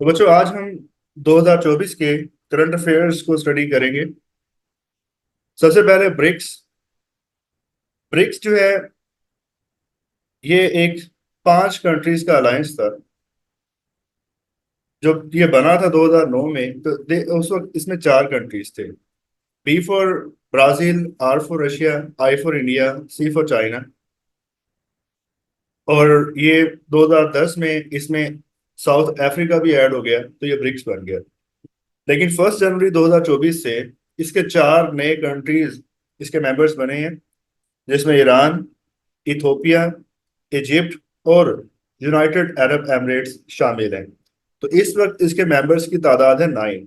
तो बच्चों आज हम 2024 के करंट अफेयर्स को स्टडी करेंगे। सबसे पहले ब्रिक्स। ब्रिक्स जो है ये एक 5 कंट्रीज का अलायंस था। जब ये बना था 2009 में तो उस वक्त इसमें 4 कंट्रीज थे। B for Brazil, R for Russia, I for India, C for China. और ये 2010 में इसमें साउथ अफ्रीका भी ऐड हो गया तो ये ब्रिक्स बन गया। लेकिन 1 जनवरी 2024 से इसके 4 नए कंट्रीज इसके मेंबर्स बने हैं, जिसमें ईरान, इथोपिया, इजिप्ट और यूनाइटेड अरब एमिरेट्स शामिल हैं। तो इस वक्त इसके मेंबर्स की तादाद है 9।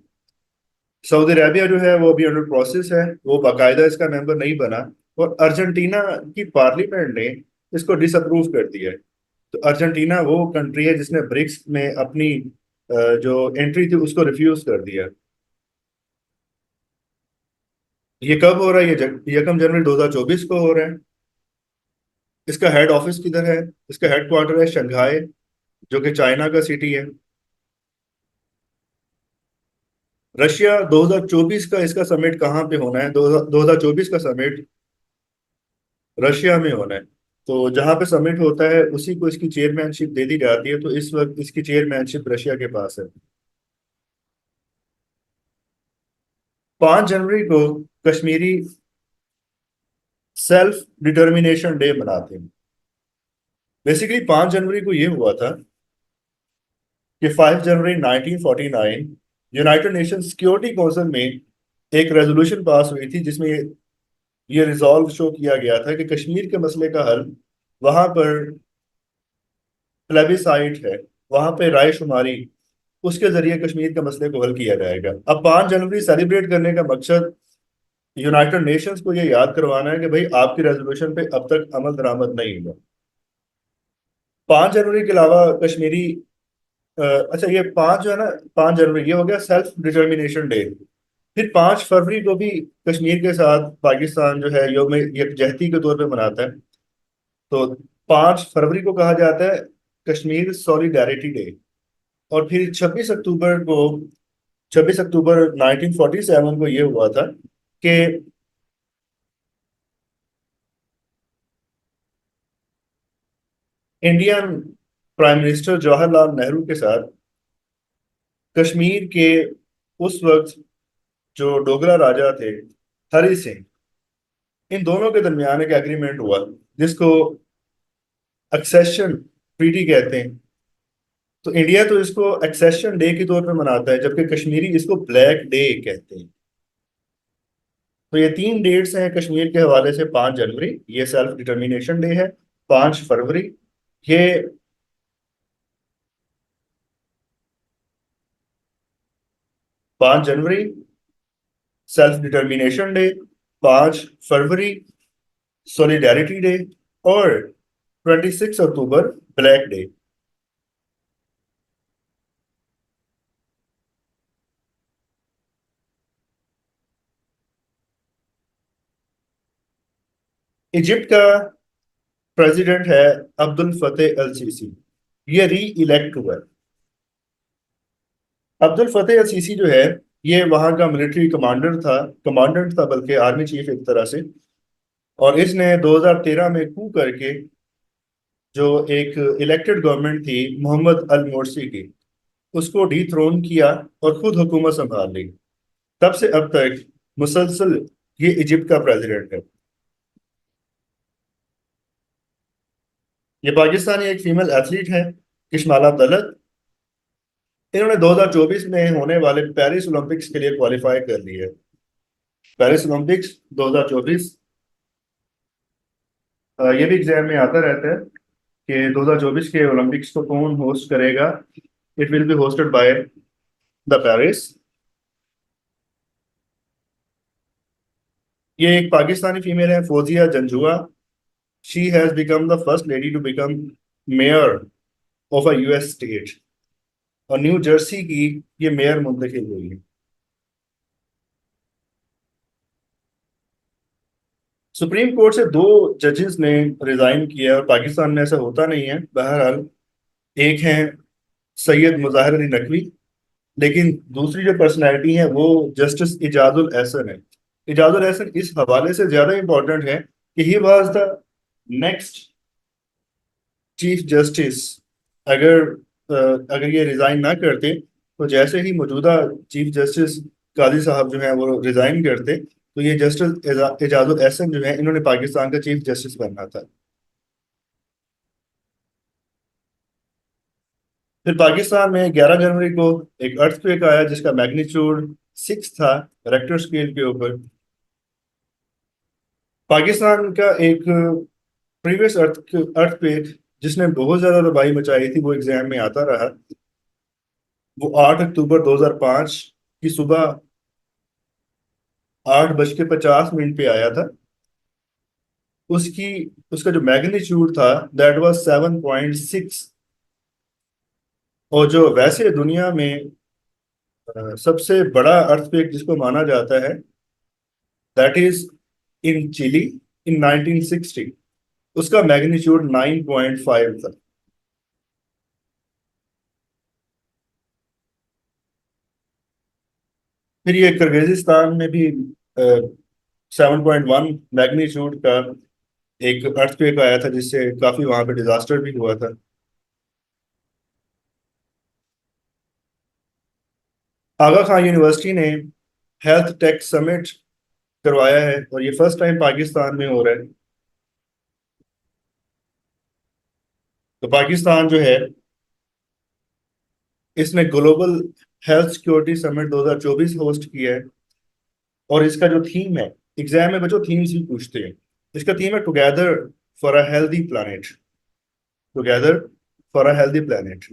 सऊदी अरेबिया जो है वो अभी अंडर प्रोसेस है, वो बाकायदा इसका मेंबर नहीं बना। और अर्जेंटीना की पार्लियामेंट ने इसको डिसअप्रूव कर दिया है। तो अर्जेंटीना वो कंट्री है जिसने ब्रिक्स में अपनी जो एंट्री थी उसको रिफ्यूज कर दिया। ये कब हो रहा है? ये 1 जनवरी 2024 को हो रहा है। इसका हेड ऑफिस किधर है? इसका हेडक्वार्टर है शंघाई, जो कि चाइना का सिटी है। रशिया 2024 का इसका समिट कहाँ पे होना है? 2024 का समिट रशिया में होना है। तो जहाँ पे समिट होता है उसी को इसकी चेयरमैनशिप दे दी जाती है। तो इस वक्त इसकी चेयरमैनशिप रशिया के पास है। 5 जनवरी को कश्मीरी सेल्फ डिटर्मिनेशन डे मनाते हैं। बेसिकली 5 जनवरी को ये हुआ था कि 5 जनवरी 1949 यूनाइटेड नेशन सिक्योरिटी काउंसिल में एक रेजोल्यूशन पास हुई थी, जिसमें ये रिजॉल्व शो किया गया था कि कश्मीर के मसले का हल वहां पर प्लेबिसाइट है, वहां पे रायशुमारी, उसके जरिए कश्मीर के मसले को हल किया जाएगा। अब 5 जनवरी सेलिब्रेट करने का मकसद यूनाइटेड नेशंस को ये याद करवाना है कि भाई आपकी रेजोल्यूशन पे अब तक अमल दरामद नहीं हुआ। 5 जनवरी के अलावा कश्मीरी अच्छा, ये पांच जो है ना, 5 जनवरी ये हो गया सेल्फ डिटर्मिनेशन डे। फिर 5 फरवरी को भी कश्मीर के साथ पाकिस्तान जो है यौम यकजहती के तौर पे मनाता है। तो 5 फरवरी को कहा जाता है कश्मीर सॉलिडारिटी डे। और फिर 26 अक्टूबर 1947 को ये हुआ था कि Indian prime minister Jawaharlal Nehru के साथ कश्मीर के उस वक्त जो डोगरा राजा थे हरि सिंह, इन दोनों के दरमियान एक एग्रीमेंट हुआ, जिसको एक्सेशन ट्रीटी कहते हैं। तो इंडिया तो इसको एक्सेशन डे के तौर पे मनाता है, जबकि कश्मीरी इसको ब्लैक डे कहते हैं। तो ये 3 डेट्स हैं कश्मीर के हवाले से। 5 जनवरी ये सेल्फ डिटर्मिनेशन डे है। 5 फरवरी ये 5 जनवरी सेल्फ डिटर्मिनेशन डे, 5 फरवरी सॉलिडारिटी डे, और 26 अक्टूबर ब्लैक डे। इजिप्ट का प्रेसिडेंट है अब्दुल फतेह अल सीसी। ये री इलेक्ट हुआ है। अब्दुल फतेह अल सीसी जो है ये वहां का मिलिट्री कमांडेंट था, बल्कि आर्मी चीफ एक तरह से। और इसने 2013 में कू करके जो एक इलेक्टेड गवर्नमेंट थी मोहम्मद अल मोर्सी की, उसको डिथ्रोन किया और खुद हुकूमत संभाल ली। तब से अब तक मुसलसल ये इजिप्ट का प्रेसिडेंट है। ये पाकिस्तानी एक फीमेल एथलीट है, किशमाला तलत। इन्होंने 2024 में होने वाले पेरिस ओलंपिक्स के लिए क्वालिफाई कर लिया है। पेरिस ओलंपिक्स 2024 ये भी एग्जाम में आता रहता है कि 2024 के ओलंपिक्स को कौन होस्ट करेगा। It will be hosted by the Paris. ये एक पाकिस्तानी फीमेल है, Fauzia Janjua. She has become the first lady to become mayor of a US state. और न्यू जर्सी की ये मेयर मुंतखब हुई है। सुप्रीम कोर्ट से 2 जजेस ने रिजाइन किया और पाकिस्तान में ऐसा होता नहीं है। बहरहाल एक हैं सैयद मुजाहिर अली नकवी, लेकिन दूसरी जो पर्सनैलिटी है वो जस्टिस इजाजुल एहसन है। इजाजुल एहसन इस हवाले से ज्यादा इंपॉर्टेंट है कि he was the next chief justice. अगर अगर ये रिजाइन ना करते तो जैसे ही मौजूदा चीफ जस्टिस काजी साहब जो हैं वो रिजाइन करते तो ये जस्टिस एजाजुल एहसन जो है इन्होंने पाकिस्तान का चीफ जस्टिस बनना था। फिर पाकिस्तान में 11 जनवरी को एक अर्थक्वेक आया जिसका मैग्नीट्यूड 6 था रेक्टर स्केल के ऊपर। पाकिस्तान का एक प्रीवियस अर्थक्वेक जिसने बहुत ज्यादा तबाही मचाई थी वो एग्जाम में आता रहा। वो 8 अक्टूबर 2005 की सुबह 8:50 पे आया था। उसकी उसका जो मैग्नीट्यूड था दैट वाज 7.6। और जो वैसे दुनिया में सबसे बड़ा अर्थक्वेक जिसको माना जाता है दैट इज इन चिली इन 1960। उसका मैग्नीट्यूड 9.5 था। फिर ये किर्गिजिस्तान में भी 7.1 मैग्नीट्यूड का एक अर्थक्वेक आया था जिससे काफी वहां पे डिजास्टर भी हुआ था। आगा खान यूनिवर्सिटी ने हेल्थ टेक समिट करवाया है और ये फर्स्ट टाइम पाकिस्तान में हो रहा है। तो पाकिस्तान जो है इसने global health security summit 2024 host किया है। और इसका जो थीम है, एग्जाम में बच्चों थीम्स भी पूछते हैं। इसका थीम है together for a healthy planet. Together for a healthy planet.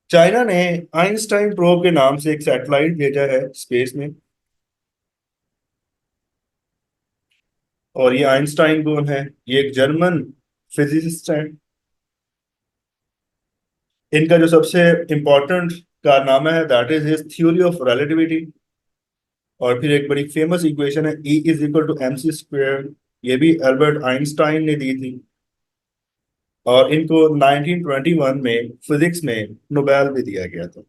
China ने आइंस्टाइन प्रोब के नाम से एक सैटेलाइट भेजा है स्पेस में। और ये आइंस्टाइन कौन है? ये एक जर्मन फिजिसिस्ट हैं। इनका जो सबसे इंपॉर्टेंट कारनामा है that is his theory of relativity. और फिर एक बड़ी फेमस इक्वेशन है E = mc²। ये भी अल्बर्ट आइंस्टाइन ने दी थी। और इनको 1921 में फिजिक्स में नोबेल भी दिया गया था।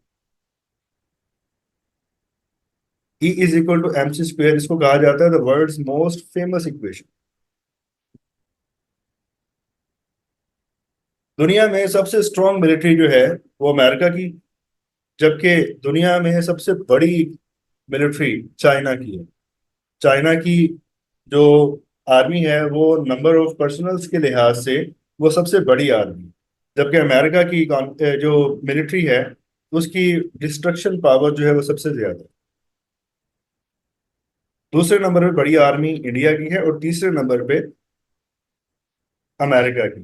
E = mc² इसको कहा जाता है the world's most famous equation. दुनिया में सबसे स्ट्रॉन्ग मिलिट्री जो है वो अमेरिका की। जबकि दुनिया में सबसे बड़ी मिलिट्री चाइना की है। चाइना की जो आर्मी है वो नंबर ऑफ पर्सनल्स के लिहाज से वो सबसे बड़ी आर्मी। जबकि अमेरिका की जो मिलिट्री है उसकी डिस्ट्रक्शन पावर जो है वो सबसे ज्यादा है। दूसरे नंबर पे बड़ी आर्मी इंडिया की है और तीसरे नंबर पे अमेरिका की।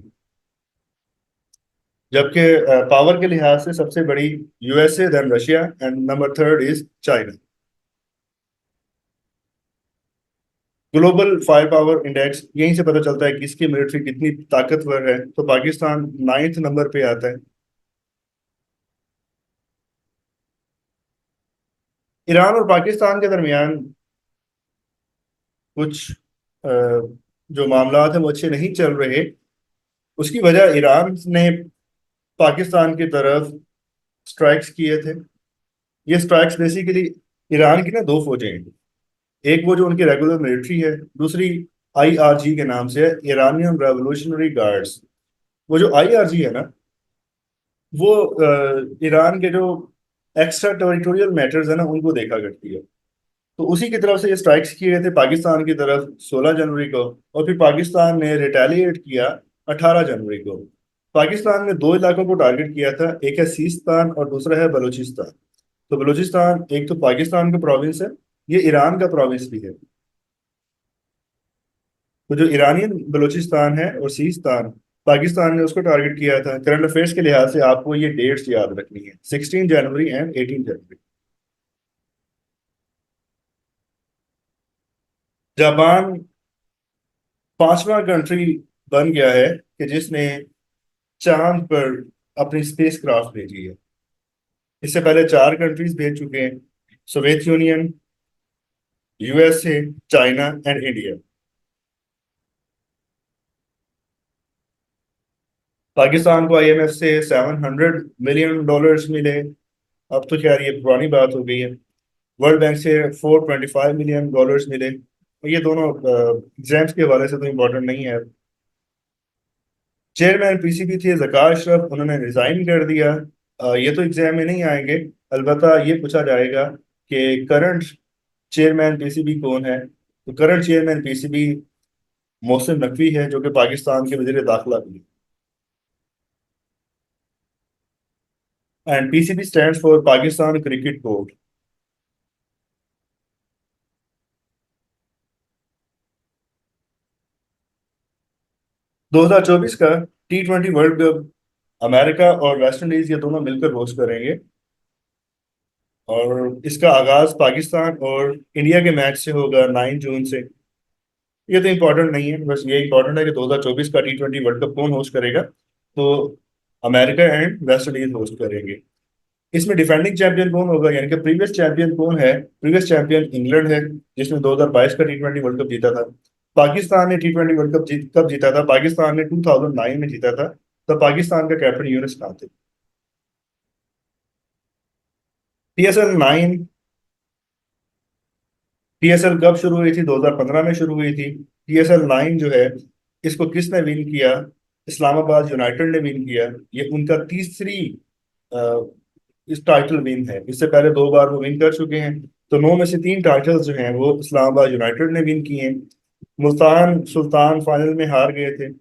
जबकि पावर के लिहाज से सबसे बड़ी USA, then Russia and number third is China. Global fire power index यहीं से पता चलता है कि इसकी मिलिट्री कितनी ताकतवर है। तो पाकिस्तान 9th नंबर पे आता है। ईरान और पाकिस्तान के दरमियान कुछ जो मामला है वो अच्छे नहीं चल रहे। उसकी वजह ईरान ने पाकिस्तान की तरफ स्ट्राइक्स किए थे। ये स्ट्राइक्स बेसिकली ईरान की ना दो फौजें हैं। एक वो जो उनकी रेगुलर मिलिट्री है, दूसरी आईआरजी के नाम से है, ईरानियन रेवोल्यूशनरी गार्ड्स। वो जो आईआरजी है ना वो ईरान के जो एक्स्ट्रा टेरिटोरियल मैटर्स है ना उनको देखा करती है। तो उसी की तरफ से ये स्ट्राइक्स किए गए थे पाकिस्तान की तरफ 16 जनवरी को। और फिर पाकिस्तान ने रिटेलिएट किया 18 जनवरी को। पाकिस्तान ने दो इलाकों को टारगेट किया था, एक है सीस्तान और दूसरा है बलूचिस्तान। तो बलूचिस्तान एक तो पाकिस्तान का प्रोविंस है, ये ईरान का प्रोविंस भी है। तो जो ईरानियन बलूचिस्तान है और सीस्तान, पाकिस्तान ने उसको टारगेट किया था। करंट अफेयर्स के लिहाज से आपको ये डेट्स याद रखनी है, 16 जनवरी एंड 18 जनवरी। जापान पांचवा कंट्री बन गया है कि जिसने चांद पर अपनी स्पेस क्राफ्ट भेजी है। इससे पहले चार कंट्रीज भेज चुके हैं, Soviet union, USA, China and India. Pakistan को आईएमएफ से $700 मिलियन मिले। अब तो खैर ये पुरानी बात हो गई है। वर्ल्ड बैंक से $425 मिलियन मिले। ये दोनों एग्जाम्स के हवाले से तो इम्पोर्टेंट नहीं है। चेयरमैन पीसीबी थे ज़का अशरफ, उन्होंने रिजाइन कर दिया। ये तो एग्जाम में नहीं आएंगे। अलबत्ता ये पूछा जाएगा कि करंट चेयरमैन पीसीबी कौन है। तो current chairman PCB Mohsin Naqvi है, जो कि पाकिस्तान के वजीर दाखिला भी है। And PCB stands for Pakistan cricket board. 2024 का T20 वर्ल्ड कप अमेरिका और वेस्ट इंडीज ये दोनों मिलकर होस्ट करेंगे। और इसका आगाज पाकिस्तान और इंडिया के मैच से होगा 9 जून से। ये तो इम्पोर्टेंट नहीं है, बस ये इम्पोर्टेंट है कि 2024 का T20 वर्ल्ड कप कौन होस्ट करेगा। तो America and West Indies host करेंगे। इसमें डिफेंडिंग चैंपियन कौन होगा, यानी कि प्रीवियस चैंपियन कौन है। प्रीवियस चैंपियन इंग्लैंड है, जिसने 2022 का T20 वर्ल्ड कप जीता था। पाकिस्तान ने T20 वर्ल्ड कप कब जीता था, पाकिस्तान ने 2009 में जीता था। तब पाकिस्तान का कैप्टन यूनिस खान थे। PSL 9, पीएसएल कब शुरू हुई थी, 2015 में शुरू हुई थी। PSL 9 जो है, इसको किसने विन किया, इस्लामाबाद यूनाइटेड ने विन किया। ये उनका तीसरी अ, इस टाइटल विन है। इससे पहले 2 बार वो विन कर चुके हैं। तो 9 में से 3 टाइटल्स जो हैं वो इस्लामाबाद यूनाइटेड ने विन किए हैं। मुल्तान सुल्तान फाइनल में हार गए थे।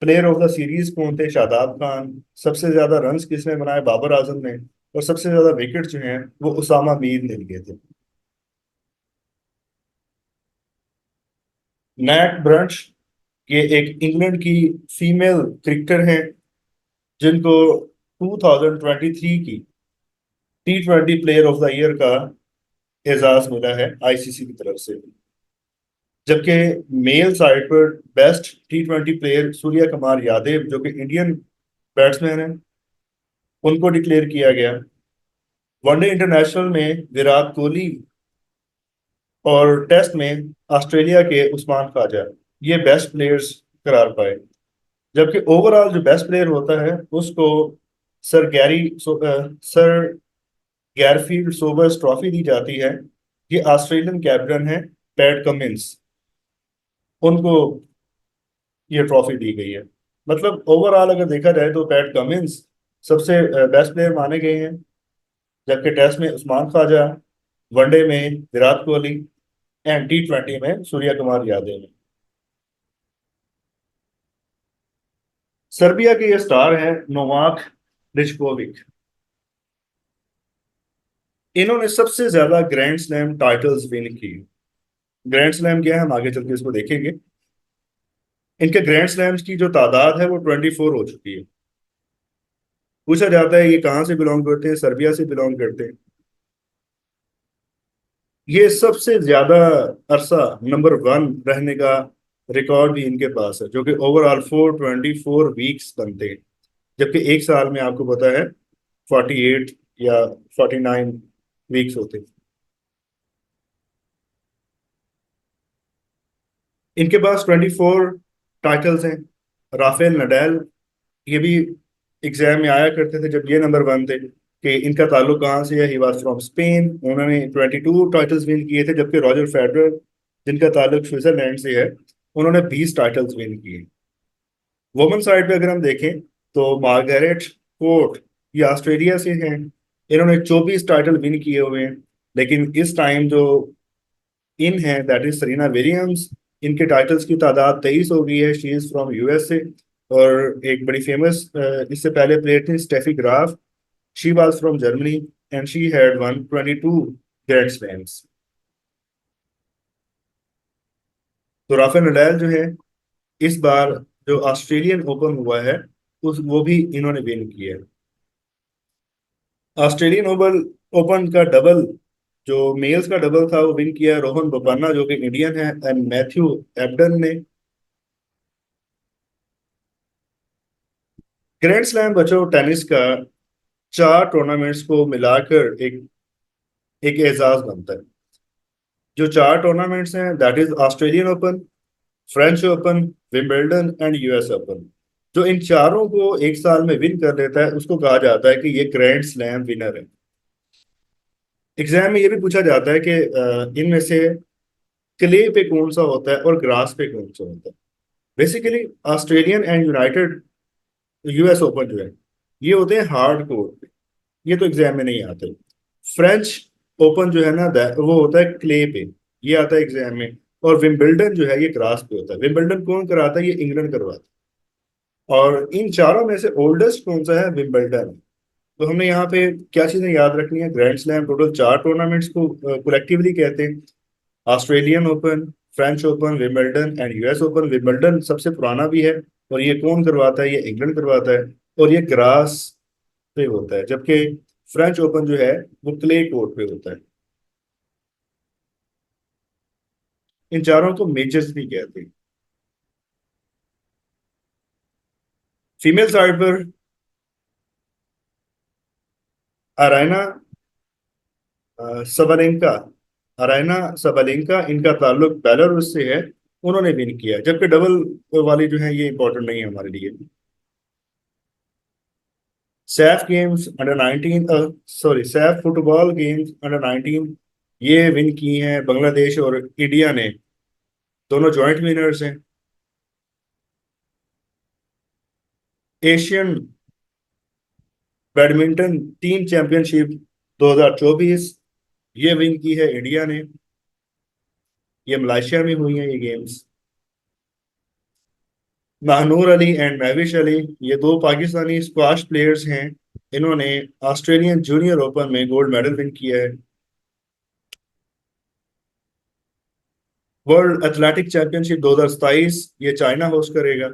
प्लेयर ऑफ द सीरीज कौन थे, शादाब खान। सबसे ज्यादा रन्स किसने बनाए, बाबर आजम ने। और सबसे ज्यादा विकेट जो हैं वो उसामा मीर ने लिए थे। नैट ब्रंट, ये एक इंग्लैंड की फीमेल क्रिकेटर हैं, जिनको 2023 की T20 player of the year का एजाज मिला है आईसीसी की तरफ से। जबकि मेल साइड पर best T20 player Surya Kumar Yadav, जो कि इंडियन बैट्समैन हैं, उनको डिक्लेयर किया गया। वनडे इंटरनेशनल में विराट कोहली और टेस्ट में ऑस्ट्रेलिया के उस्मान ख्वाजा, ये बेस्ट प्लेयर्स करार पाए। जबकि ओवरऑल जो बेस्ट प्लेयर होता है उसको सर गैरफील्ड सोबर्स ट्रॉफी दी जाती है। ये ऑस्ट्रेलियन कैप्टन है पैट कमिंस, उनको ये ट्रॉफी दी गई है। मतलब ओवरऑल अगर देखा जाए तो पैट कमिंस सबसे बेस्ट प्लेयर माने गए हैं। जबकि टेस्ट में उस्मान ख्वाजा, वनडे में विराट कोहली एंड T20 में सूर्य कुमार यादव है। सर्बिया के ये स्टार हैं नोवाक डिजकोविक। इन्होंने सबसे ज्यादा ग्रैंड स्लैम टाइटल्स विन की। ग्रैंड स्लैम क्या है, हम आगे चल के इसको देखेंगे। इनके ग्रैंड स्लैम्स की जो तादाद है वो 24 हो चुकी है। पूछा जाता है ये कहाँ से बिलोंग करते हैं, सर्बिया से बिलोंग करते हैं। ये सबसे ज्यादा अरसा नंबर 1 रहने का रिकॉर्ड भी इनके पास है, जो कि ओवरऑल 424 वीक्स बनते हैं। जबकि एक साल में आपको पता है 48 या 49 वीक्स होते हैं। इनके पास 24 टाइटल्स हैं। राफेल नडाल, ये भी एग्जाम में आया करते थे जब ये नंबर 1 थे, कि इनका ताल्लुक कहाँ से है। ही वॉज फ्रॉम स्पेन, उन्होंने 22 टाइटल्स विन किए थे। जबकि रॉजर फेडरर, जिनका ताल्लुक स्विट्जरलैंड से है, उन्होंने 20 टाइटल्स विन किए। वुमेन साइड पे अगर हम देखें तो मार्गारेट कोर्ट, ये ऑस्ट्रेलिया से हैं। इन्होंने 24 टाइटल विन किए हुए हैं। लेकिन इस टाइम जो इन है, दैट इज सरीना विलियम्स, इनके टाइटल्स की तादाद 23 हो गई है। She is from USA. और एक बड़ी फेमस इससे पहले प्लेयर थी Steffi Graf, she was from Germany and she had one 22 grand slams. तो राफेल नडाल जो है, इस बार जो ऑस्ट्रेलियन ओपन हुआ है उस वो भी इन्होंने विन किया है। ऑस्ट्रेलियन ओपन ओपन का डबल, जो मेल्स का डबल था, वो विन किया है रोहन बोपन्ना, जो कि इंडियन है, एंड मैथ्यू एबडन ने। ग्रैंड स्लैम बच्चों टेनिस का 4 टूर्नामेंट्स को मिलाकर एक एक एजाज बनता है। जो 4 टूर्नामेंट्स हैं, that is Australian open, French open, Wimbledon and US open. जो इन चारों को एक साल में विन कर लेता है उसको कहा जाता है कि ये ग्रैंड स्लैम विनर है। एग्जाम में ये भी पूछा जाता है कि इनमें से क्ले पे कौन सा होता है और ग्रास पे कौन सा होता है। Basically Australian and United US open जो है ये होते हैं हार्ड कोर्ट पे, ये तो एग्जाम में नहीं आते। फ्रेंच ओपन जो है ना वो होता है क्ले पे, ये आता है एग्जाम में। और विंबलडन जो है ये ग्रास पे होता है। विंबलडन कौन कराता है? ये इंग्लैंड करवाता है। और इन चारों में से ओल्डेस्ट कौन सा है? विंबलडन। तो हमने यहाँ पे क्या चीजें याद रखनी है? ग्रैंड स्लैम टोटल 4 टूर्नामेंट्स को कलेक्टिवली कहते हैं। Australian open, French open, Wimbledon and US open. Wimbledon सबसे पुराना भी है और ये कौन करवाता है? ये इंग्लैंड करवाता है। और ये ग्रास पे होता है, जबकि फ्रेंच ओपन जो है वो क्ले कोर्ट पे होता है। इन चारों को मेजर्स भी कहते हैं। फीमेल साइड पर अरायना सबलेंका, अरायना सबलेंका, इनका ताल्लुक बेलारूस से है। उन्होंने विन किया। जबकि डबल वाली जो है ये इंपॉर्टेंट नहीं है हमारे लिए। SAF games under 19, sorry Saif football games under 19 ये विन की हैं बांग्लादेश और इंडिया ने। दोनों जॉइंट विनर्स हैं। एशियन बैडमिंटन टीम चैंपियनशिप 2024 ये विन की है इंडिया ने। ये मलेशिया में हुई है ये गेम्स। महानूर अली एंड महविश अली ये दो पाकिस्तानी स्क्वाश प्लेयर्स हैं। इन्होंने ऑस्ट्रेलियन जूनियर ओपन में गोल्ड मेडल विन किया है। वर्ल्ड एथलेटिक चैंपियनशिप 2027 ये चाइना होस्ट करेगा।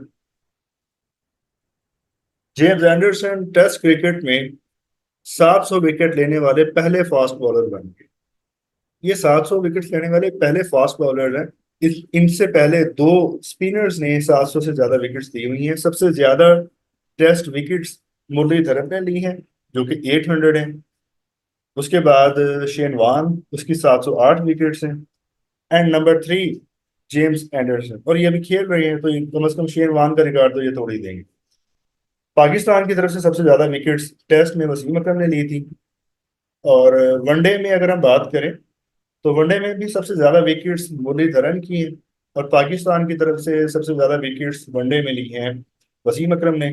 जेम्स एंडरसन टेस्ट क्रिकेट में 700 विकेट लेने वाले पहले फास्ट बॉलर बन गए। ये 700 विकेट लेने वाले पहले फास्ट बॉलर हैं। इनसे पहले दो स्पिनर्स ने 700 से ज्यादा विकेट्स ली हुई हैं। सबसे ज्यादा टेस्ट विकेट्स मुरलीधरन ने ली हैं जो कि 800 है। उसके बाद शेन वॉन, उसकी 708 विकेट्स हैं। एंड नंबर 3 जेम्स एंडरसन, और ये अभी खेल रहे हैं तो कम से कम शेन वॉन का रिकॉर्ड तो ये तोड़ ही देंगे। पाकिस्तान की तरफ से सबसे ज्यादा विकेट्स टेस्ट में वसीम अकरम ने ली थी। और वनडे में अगर हम बात करें तो वनडे में भी सबसे ज्यादा विकेट्स मुरलीधरन की हैं। और पाकिस्तान की तरफ से सबसे ज्यादा विकेट्स वनडे में ली हैं वसीम अकरम ने।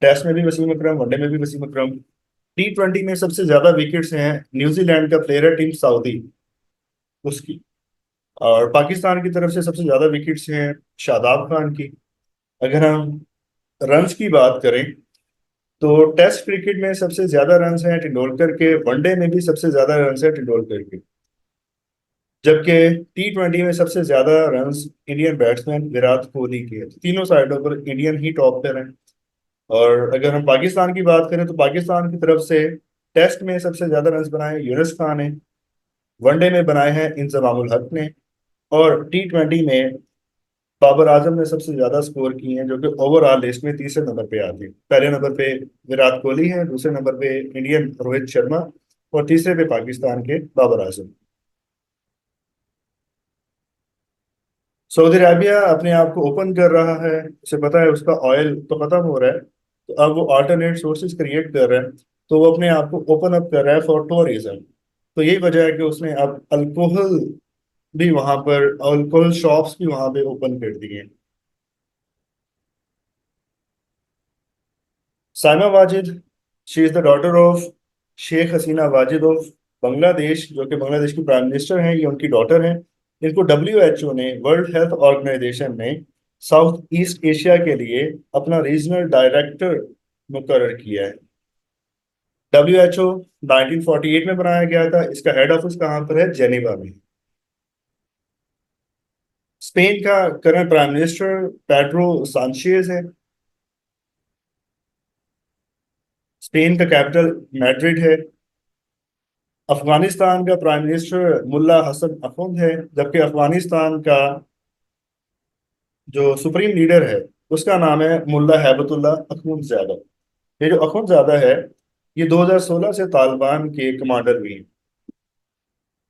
टेस्ट में भी वसीम अकरम, वनडे में भी वसीम अकरम। T20 में सबसे ज्यादा विकेट्स हैं न्यूजीलैंड का प्लेयर है टीम सऊदी, उसकी। और पाकिस्तान की तरफ से सबसे ज्यादा विकेट्स हैं शादाब खान की। अगर हम रन्स की बात करें तो टेस्ट क्रिकेट में सबसे ज्यादा रन्स हैं तेंदुलकर के। वनडे में भी सबसे ज्यादा रन्स हैं तेंदुलकर के। जबकि T20 में सबसे ज्यादा runs Indian batsman Virat Kohli के हैं। तीनों साइडों पर इंडियन ही टॉप पर हैं। और अगर हम पाकिस्तान की बात करें तो पाकिस्तान की तरफ से टेस्ट में सबसे ज्यादा रन्स बनाए यूनुस खान ने। वनडे में बनाए हैं इंजमामुल हक ने। और T20 में बाबर आजम ने सबसे ज्यादा स्कोर किए हैं जो कि ओवरऑल लिस्ट में तीसरे नंबर पे आते हैं। पहले नंबर पे विराट कोहली है, दूसरे नंबर पे इंडियन रोहित शर्मा, और तीसरे पे पाकिस्तान के बाबर आजम। सऊदी अरेबिया अपने आप को ओपन कर रहा है। उसे पता है उसका ऑयल तो खत्म हो रहा है, तो अब वो अल्टरनेट सोर्सेज क्रिएट कर रहा है। तो वो अपने आप को ओपन अप कर रहा है फॉर टूरिज्म। तो यही वजह है कि उसने अब अल्कोहल भी वहां पर, अल्कोहल शॉप्स भी वहां पे ओपन कर दिए हैं। Saima Wazed, she is the daughter of Sheikh Hasina Wazed of Bangladesh, जो कि बांग्लादेश की प्राइम मिनिस्टर हैं। ये उनकी डॉटर हैं। इनको WHO ने, वर्ल्ड हेल्थ ऑर्गेनाइजेशन ने साउथ ईस्ट एशिया के लिए अपना रीजनल डायरेक्टर मुकर्रर किया है। WHO 1948 में बनाया गया था। इसका हेड ऑफिस कहाँ पर है? जेनेवा में। स्पेन का current prime minister Pedro Sanchez है। स्पेन का कैपिटल मैड्रिड है। अफगानिस्तान का प्राइम मिनिस्टर मुल्ला हसन अखुंद है। जबकि अफगानिस्तान का जो सुप्रीम लीडर है उसका नाम है मुल्ला हैबतुल्ला अखुंदजादा। ये जो अखुंदजादा है ये 2016 से तालिबान के कमांडर भी हैं।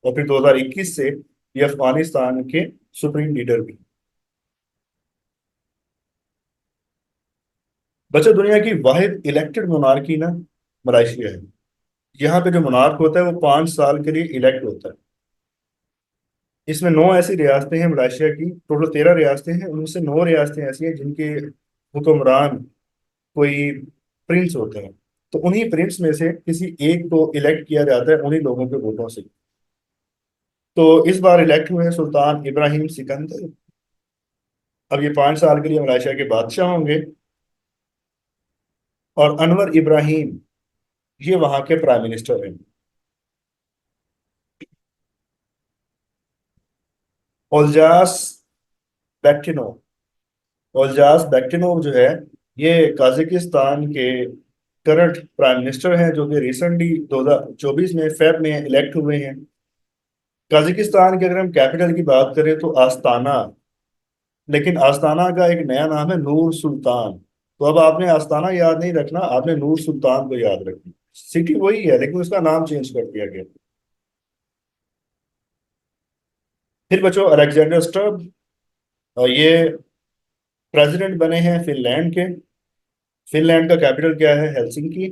और फिर 2021 से ये अफगानिस्तान के सुप्रीम लीडर भी। बच्चों, दुनिया की वाहिद इलेक्टेड मोनार्की ना मलाइशिया है। यहाँ पे जो मोनार्क होता है वो 5 साल के लिए इलेक्ट होता है। इसमें 9 ऐसी रियासतें हैं मलाइशिया की, टोटल 13 रियासतें हैं, उनमें से 9 रियासतें ऐसी हैं जिनके हुक्मरान कोई प्रिंस होते हैं। तो उन्हीं प्रिंस में से किसी एक को इलेक्ट किया जाता है उन्हीं लोगों के वोटों से। तो इस बार इलेक्ट हुए हैं सुल्तान इब्राहिम सिकंदर। अब ये 5 साल के लिए मलाइशिया के बादशाह होंगे। और अनवर इब्राहिम ये वहां के प्राइम मिनिस्टर हैं। ओल्जास बैक्टिनो ओल्जास बैक्टिनोव जो है, ये कजाकिस्तान के करंट प्राइम मिनिस्टर हैं, जो कि रिसेंटली 2024 में फेब में इलेक्ट हुए हैं। कजाकिस्तान की अगर हम कैपिटल की बात करें तो आस्ताना, लेकिन आस्ताना का एक नया नाम है नूर सुल्तान। तो अब आपने आस्ताना याद नहीं रखना, आपने नूर सुल्तान को याद रखना। सिटी वही है लेकिन उसका नाम चेंज कर दिया गया। फिर बच्चों अलेक्जेंडर स्टर्ब, ये प्रेसिडेंट बने हैं फिनलैंड के। फिनलैंड का कैपिटल क्या है? हेलसिंकी।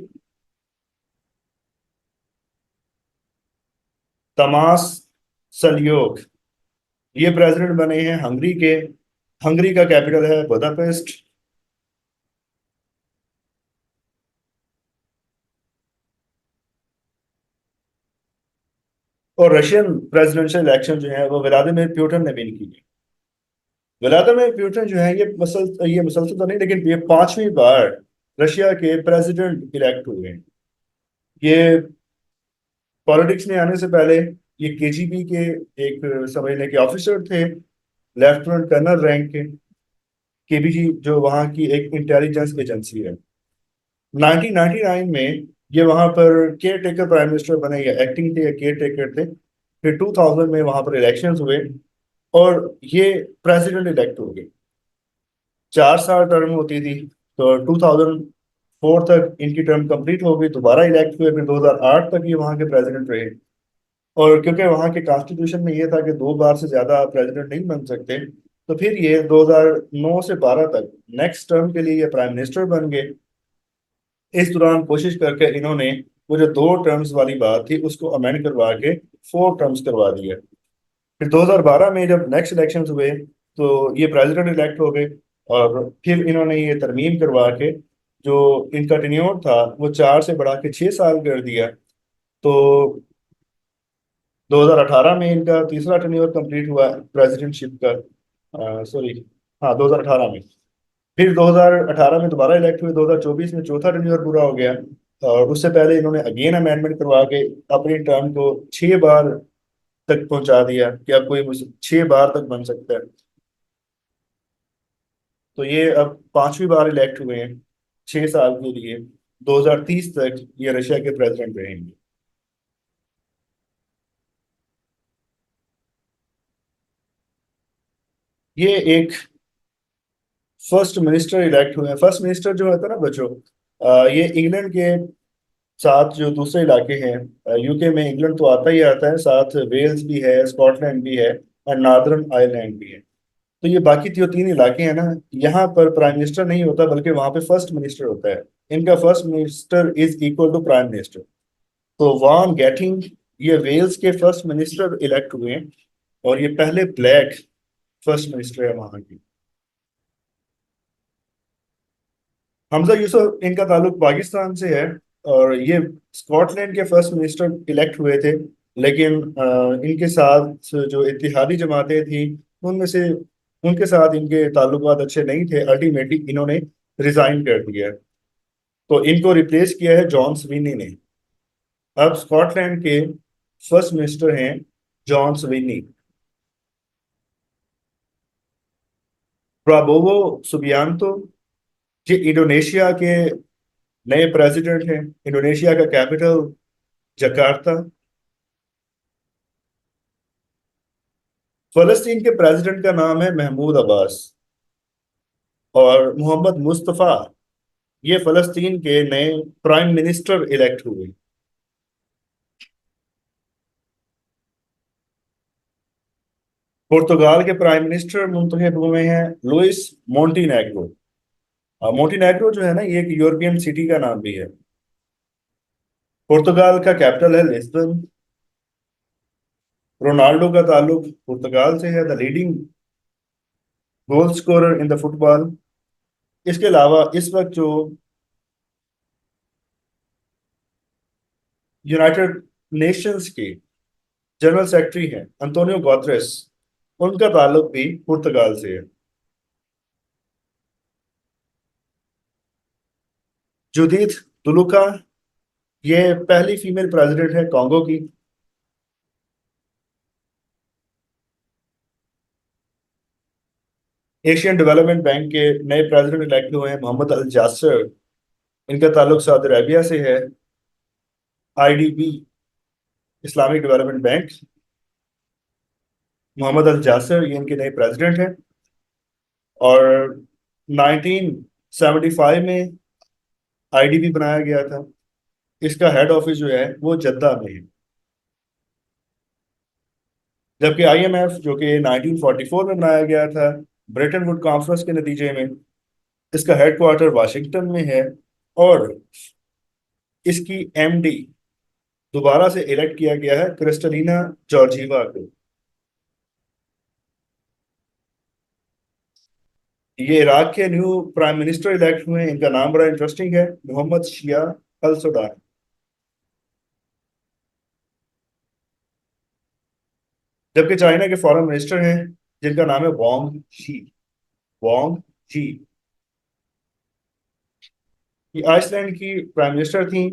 तमास सल्योक, ये प्रेसिडेंट बने हैं हंगरी के। हंगरी का कैपिटल है बुदापेस्ट। और रशियन प्रेसिडेंशियल इलेक्शन जो है वो व्लादिमीर पुतिन ने विन की है। व्लादिमीर पुतिन जो है ये मुसलसल तो नहीं, लेकिन ये 5वीं बार रशिया के प्रेसिडेंट इलेक्ट हुए हैं। ये पॉलिटिक्स में आने से पहले ये केजीबी के एक समझ लें कि ऑफिसर थे, लेफ्टिनेंट कर्नल रैंक के। केबीजी जो वहाँ की एक इंटेलिजेंस एजेंसी है। 1999 में ये वहां पर केयर टेकर प्राइम मिनिस्टर बने, या एक्टिंग थे या केयर टेकर थे। फिर 2000 में वहां पर इलेक्शंस हुए और ये प्रेसिडेंट इलेक्ट हो गए। 4 साल टर्म होती थी। तो 2004 तक इनकी टर्म कंप्लीट हो गई, दोबारा इलेक्ट हुए, फिर 2008 तक ये वहां के प्रेसिडेंट रहे। और क्योंकि वहां के कॉन्स्टिट्यूशन में ये था कि 2 बार से ज्यादा प्रेसिडेंट नहीं बन सकते, तो फिर ये 2009 से 12 तक नेक्स्ट टर्म के लिए ये प्राइम मिनिस्टर बन गए। इस दौरान कोशिश करके इन्होंने वो जो 2 टर्म्स वाली बात थी उसको अमेंड करवा के 4 टर्म्स करवा दिया। फिर 2012 में जब नेक्स्ट इलेक्शंस हुए तो ये प्रेसिडेंट इलेक्ट हो गए। और फिर इन्होंने ये तरमीम करवा के जो इनका टेन्योर था वो 4 से बढ़ा के 6 साल कर दिया। तो 2018 में इनका तीसरा टेन्योर कंप्लीट हुआ प्रेसिडेंटशिप का, सॉरी, हाँ 2018 में। फिर 2018 में दोबारा इलेक्ट हुए, 2024 में चौथा टेन्योर पूरा हो गया। और उससे पहले इन्होंने अगेन अमेंडमेंट करवा के अपनी टर्म को 6 बार तक पहुंचा दिया कि अब कोई 6 बार तक बन सकता है। तो ये अब 5वीं बार इलेक्ट हुए हैं 6 साल के लिए। 2030 तक ये रशिया के प्रेसिडेंट रहेंगे। ये एक फर्स्ट मिनिस्टर इलेक्ट हुए हैं। फर्स्ट मिनिस्टर जो होता है ना बच्चों, ये इंग्लैंड के साथ जो दूसरे इलाके हैं, यूके में इंग्लैंड तो आता ही आता है, साथ वेल्स भी है, स्कॉटलैंड भी है, और नॉर्दर्न आयरलैंड भी है। तो ये बाकी जो 3 इलाके हैं ना, यहाँ पर प्राइम मिनिस्टर नहीं होता बल्कि वहां पे फर्स्ट मिनिस्टर होता है। इनका first minister is equal to prime minister. तो वॉन गेटिंग ये वेल्स के फर्स्ट मिनिस्टर इलेक्ट हुए हैं। और ये पहले ब्लैक फर्स्ट मिनिस्टर है वहां की। हमजा यूसुफ, इनका ताल्लुक पाकिस्तान से है। और ये स्कॉटलैंड के फर्स्ट मिनिस्टर इलेक्ट हुए थे। लेकिन इनके साथ जो इत्तेहादी जमातें थी उनमें से उनके साथ इनके ताल्लुकात अच्छे नहीं थे। अल्टीमेटली इन्होंने रिजाइन कर दिया। तो इनको रिप्लेस किया है जॉन स्विनी ने। अब स्कॉटलैंड के फर्स्ट मिनिस्टर हैं जॉन स्विनी। प्राबोवो सुबियांतो, ये इंडोनेशिया के नए प्रेसिडेंट हैं। इंडोनेशिया का कैपिटल जकार्ता। फलस्तीन के प्रेसिडेंट का नाम है महमूद अब्बास। और मोहम्मद मुस्तफ़ा ये फलस्तीन के नए प्राइम मिनिस्टर इलेक्ट हुए। पुर्तगाल के प्राइम मिनिस्टर मुंतखब हुए हैं लुइस मोंटीनेग्रो। मोंटेनेग्रो जो है ना, ये एक यूरोपियन सिटी का नाम भी है। पुर्तगाल का कैपिटल है लिस्बन। रोनाल्डो का ताल्लुक पुर्तगाल से है, the leading goal scorer in the football. इसके अलावा इस वक्त जो यूनाइटेड नेशंस के जनरल सेक्रेटरी हैं अंतोनियो गुतरेस, उनका ताल्लुक भी पुर्तगाल से है। जुदीथ दुलुका, ये पहली फीमेल प्रेसिडेंट है कॉन्गो की। एशियन डेवलपमेंट बैंक के नए प्रेसिडेंट इलेक्ट हुए हैं मोहम्मद अल जासर। इनका ताल्लुक सऊदी अरेबिया से है। IDB, Islamic Development Bank, Mohammed Al Jasser ये इनके नए प्रेसिडेंट हैं। और 1975 में आईडीबी बनाया गया था। इसका हेड ऑफिस जो है वो जद्दा में है। जबकि आईएमएफ जो कि 1944 में बनाया गया था ब्रेटन वुड कॉन्फ्रेंस के नतीजे में, इसका हेडक्वार्टर वाशिंगटन में है। और इसकी एमडी दोबारा से इलेक्ट किया गया है क्रिस्टलिना जॉर्जीवा को। ये इराक के न्यू प्राइम मिनिस्टर इलेक्ट हुए हैं। इनका नाम बड़ा इंटरेस्टिंग है, मोहम्मद शिया अल सुडान। जबकि चाइना के फॉरेन मिनिस्टर हैं जिनका नाम है वांग शी। वांग शी, ये आइसलैंड की प्राइम मिनिस्टर थी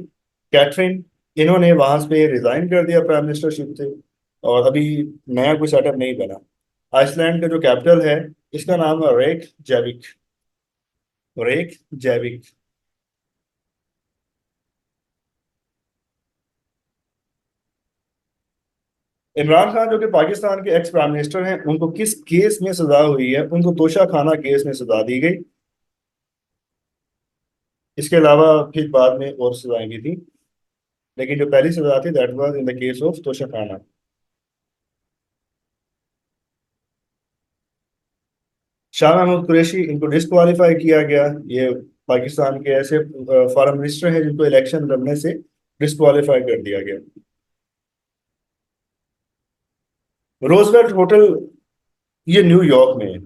कैथरीन। इन्होंने वहां पे रिजाइन कर दिया प्राइम मिनिस्टरशिप से, और अभी नया कोई सेटअप नहीं बना। आइसलैंड का जो कैपिटल है, इसका नाम है रेक जैविक। रेक जैविक। इमरान खान जो कि पाकिस्तान के एक्स प्राइम मिनिस्टर हैं, उनको किस केस में सजा हुई है? उनको तोशा खाना केस में सजा दी गई। इसके अलावा फिर बाद में और सजाएं भी थी, लेकिन जो पहली सजा थी that was in the case of Toshakhana. Shah Mahmood Qureshi, इनको डिस्क्वालीफाई किया गया। ये पाकिस्तान के ऐसे फॉरेन मिनिस्टर हैं जिनको इलेक्शन लड़ने से डिस्क्वालीफाई कर दिया गया। रोजवेल्ट होटल, ये न्यूयॉर्क में है।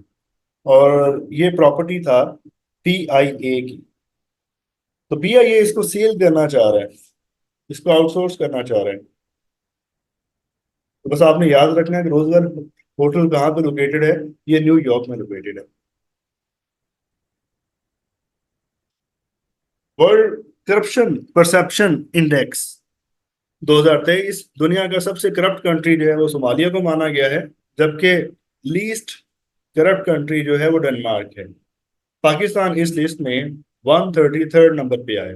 और ये प्रॉपर्टी था पीआईए की। तो पीआईए इसको सेल करना चाह रहा है, इसको आउटसोर्स करना चाह रहे हैं। तो बस आपने याद रखना है कि रोजवेल्ट होटल कहाँ पे लोकेटेड है। ये न्यूयॉर्क में लोकेटेड है। वर्ल्ड करप्शन परसेप्शन इंडेक्स 2023, दुनिया का सबसे करप्ट कंट्री जो है वो सोमालिया को माना गया है। जबकि लीस्ट करप्ट कंट्री जो है वो डेनमार्क है। पाकिस्तान इस लिस्ट में 133rd नंबर पे आए।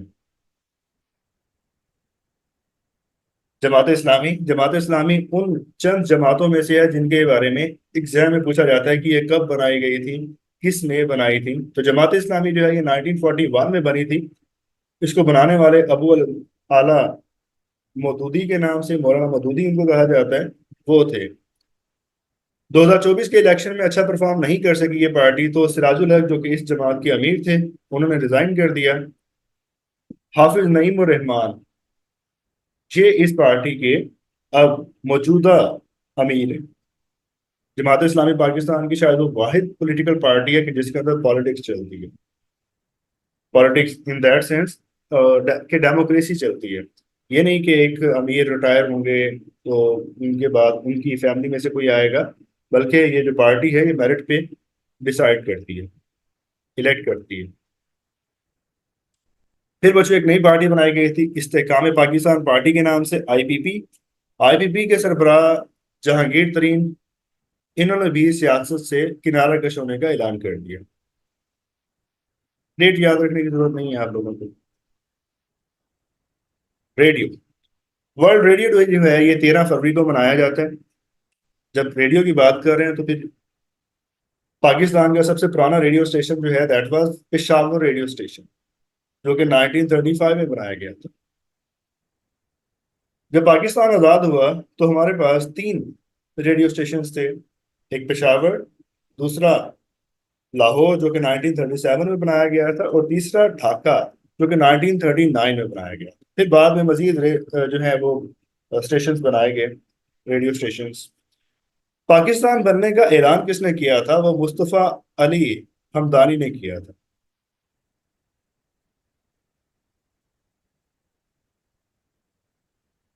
जमात इस्लामी उन चंद जमातों में से है जिनके बारे में एग्जाम में पूछा जाता है कि ये कब बनाई गई थी, किसने बनाई थी। तो जमात इस्लामी जो है ये 1941 में बनी थी। इसको बनाने वाले अबू अल आला मौदूदी के नाम से, मौलाना मौदूदी इनको कहा जाता है, वो थे। 2024 के इलेक्शन में अच्छा परफॉर्म नहीं कर सकी ये पार्टी, तो सिराजुल हक जो कि इस जमात के अमीर थे, उन्होंने रिजाइन कर दिया। हाफिज नईम उर रहमान, ये इस पार्टी के अब मौजूदा अमीर है। जमात इस्लामी पाकिस्तान की शायद वो वाहिद पॉलिटिकल पार्टी है कि जिसके अंदर पॉलिटिक्स चलती है। पॉलिटिक्स इन दैट सेंस कि डेमोक्रेसी चलती है। ये नहीं कि एक अमीर रिटायर होंगे तो उनके बाद उनकी फैमिली में से कोई आएगा, बल्कि ये जो पार्टी है ये मेरिट पे डिसाइड करती है, इलेक्ट करती है। फिर बच्चों एक नई पार्टी बनाई गई थी इस्तेकाम पाकिस्तान पार्टी के नाम से, आईपीपी। आईपीपी के सरबराह जहांगीर तरीन, इन्होंने भी सियासत से किनारा कश होने का ऐलान कर दिया। डेट याद रखने की जरूरत नहीं है आप लोगों को। रेडियो, वर्ल्ड रेडियो डे जो है ये 13 फरवरी को मनाया जाता है। जब रेडियो की बात कर रहे हैं तो फिर पाकिस्तान का सबसे पुराना रेडियो स्टेशन जो है that was Peshawar radio station, जो कि 1935 में बनाया गया था। जब पाकिस्तान आज़ाद हुआ तो हमारे पास तीन रेडियो स्टेशन थे। एक पेशावर, दूसरा लाहौर जो कि 1937 में बनाया गया था, और तीसरा ढाका जो कि 1939 में बनाया गया। फिर बाद में मजीद जो है वो स्टेशन बनाए गए, रेडियो स्टेशन। पाकिस्तान बनने का ऐलान किसने किया था? वो मुस्तफ़ा अली हमदानी ने किया था।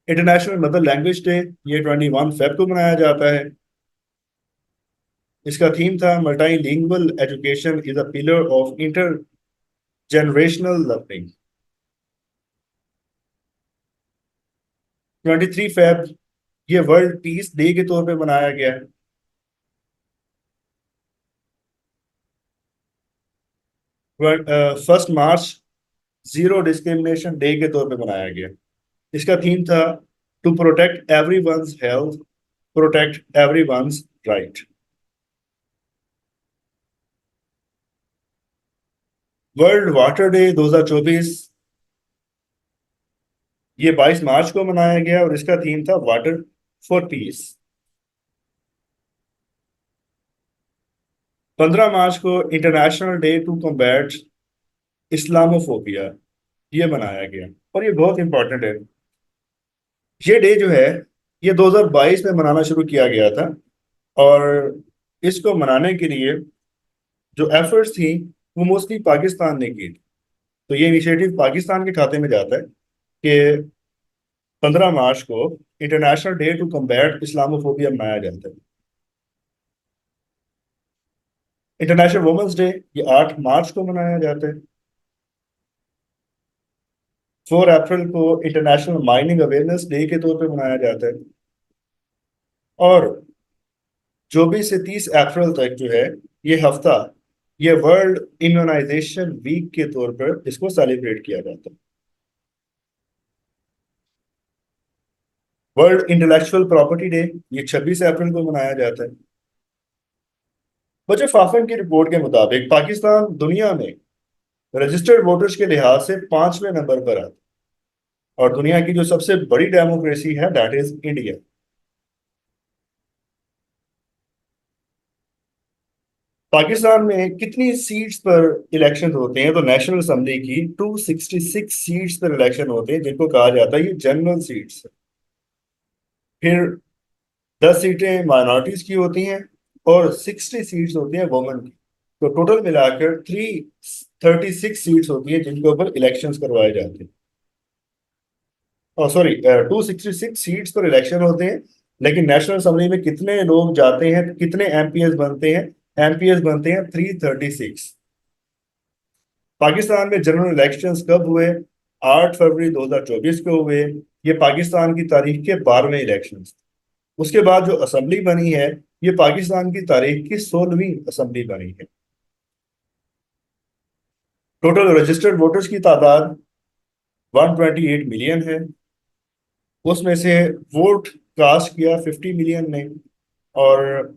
इंटरनेशनल मदर लैंग्वेज डे ये 21 फेब को मनाया जाता है। इसका थीम था multilingual education is a pillar of inter generational learning. 23 Feb ये वर्ल्ड पीस डे के तौर पे मनाया गया है। 1 मार्च जीरो डिस्क्रिमिनेशन डे के तौर पे मनाया गया। इसका थीम था to protect everyone's health, protect everyone's right. World water day 2024 ये 22 मार्च को मनाया गया, और इसका थीम था वाटर फॉर पीस। 15 मार्च को international day to combat Islamophobia ये मनाया गया, और ये बहुत इंपॉर्टेंट है। ये डे जो है ये 2022 में मनाना शुरू किया गया था, और इसको मनाने के लिए जो एफर्ट्स थी वो मोस्टली पाकिस्तान ने की थी। तो ये इनिशिएटिव पाकिस्तान के खाते में जाता है कि 15 मार्च को international day to combat Islamophobia मनाया जाता है। इंटरनेशनल वुमेन्स डे ये 8 मार्च को मनाया जाता है। 4 अप्रैल को इंटरनेशनल माइनिंग अवेयरनेस डे के तौर पे मनाया जाता है। और 24 से 30 अप्रैल तक जो है ये हफ्ता, ये वर्ल्ड इम्यूनाइजेशन वीक के तौर पर इसको सेलिब्रेट किया जाता है। वर्ल्ड इंटेलेक्चुअल प्रॉपर्टी डे ये 26 अप्रैल को मनाया जाता है। बजट फाफन की रिपोर्ट के मुताबिक पाकिस्तान दुनिया में रजिस्टर्ड वोटर्स के लिहाज से 5वें नंबर पर आता है, और दुनिया की जो सबसे बड़ी डेमोक्रेसी है दैट इज इंडिया। पाकिस्तान में कितनी सीट्स पर इलेक्शन होते हैं? तो नेशनल असेंबली की 266 सीट्स पर इलेक्शन होते हैं, जिनको कहा जाता है ये जनरल सीट्स। फिर 10 सीटें माइनॉरिटीज की होती हैं, और 60 सीट्स होती हैं वुमेन की। तो टोटल मिलाकर 336 सीट्स होती हैं जिनके ऊपर इलेक्शंस करवाए जाते हैं। सॉरी, 266 पर इलेक्शन होते हैं, लेकिन नेशनल असेंबली में कितने लोग जाते हैं, कितने एमपीएस बनते हैं? एमपीएस बनते हैं 336। पाकिस्तान में जनरल इलेक्शंस कब हुए? 8 फरवरी 2024 को हुए। ये पाकिस्तान की तारीख के 12वें इलेक्शन। उसके बाद जो असेंबली बनी है ये पाकिस्तान की तारीख की 16वीं असेंबली बनी है। टोटल रजिस्टर्ड वोटर्स की तादाद 128 मिलियन है। उसमें से वोट कास्ट किया 50 मिलियन ने, और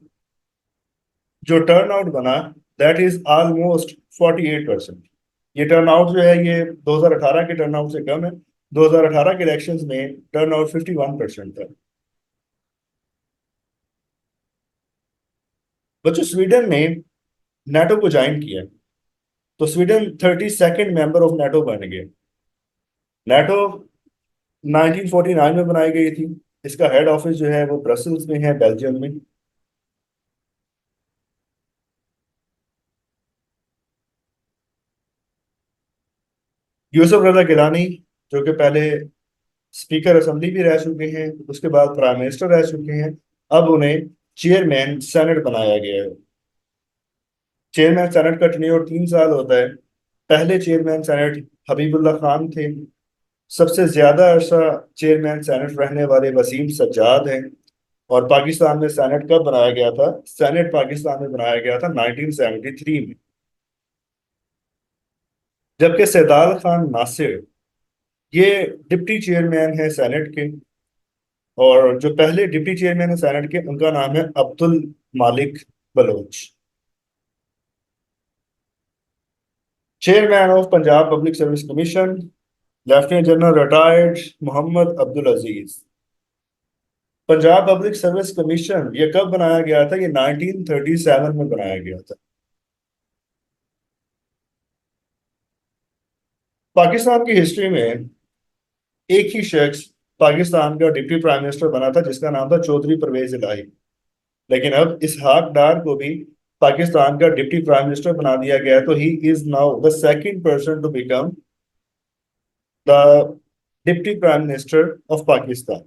जो टर्न आउट बना दैट इज ऑलमोस्ट 48%। ये टर्न आउट जो है ये 2018 के टर्न आउट से कम है। 2018 के इलेक्शंस में टर्न आउट 51% था। बच्चों, स्वीडन ने नाटो को ज्वाइन किया, तो Sweden 32nd member of NATO बन गए। नाटो 1949 में बनाई गई थी। इसका हेड ऑफिस जो है वो ब्रसल्स में है, बेल्जियम में। यूसुफ रजा गिलानी जो कि पहले स्पीकर असेंबली भी रह चुके हैं, उसके बाद प्राइम मिनिस्टर रह चुके हैं, अब उन्हें चेयरमैन सेनेट बनाया गया है। चेयरमैन सेनेट का टेन्योर 3 साल होता है। पहले चेयरमैन सेनेट हबीबुल्लाह खान थे। सबसे ज्यादा अरसा चेयरमैन सेनेट रहने वाले वसीम सज्जाद हैं। और पाकिस्तान में सेनेट कब बनाया गया था? सेनेट पाकिस्तान में बनाया गया था 1973 में। जबकि सैदाल खान नासिर ये डिप्टी चेयरमैन है सेनेट के, और जो पहले डिप्टी चेयरमैन है सेनेट के उनका नाम है Abdul Malik Baloch. Chairman of Punjab public service commission lieutenant general retired Mohammad Abdul Aziz. Punjab public service commission ये कब बनाया गया था? ये 1937 में बनाया गया था। पाकिस्तान की हिस्ट्री में एक ही शख्स पाकिस्तान का डिप्टी प्राइम मिनिस्टर बना था जिसका नाम था चौधरी परवेज इलाही। लेकिन अब इसहाक डार को भी पाकिस्तान का डिप्टी प्राइम मिनिस्टर बना दिया गया, तो he is now the second person to become the deputy prime minister of Pakistan.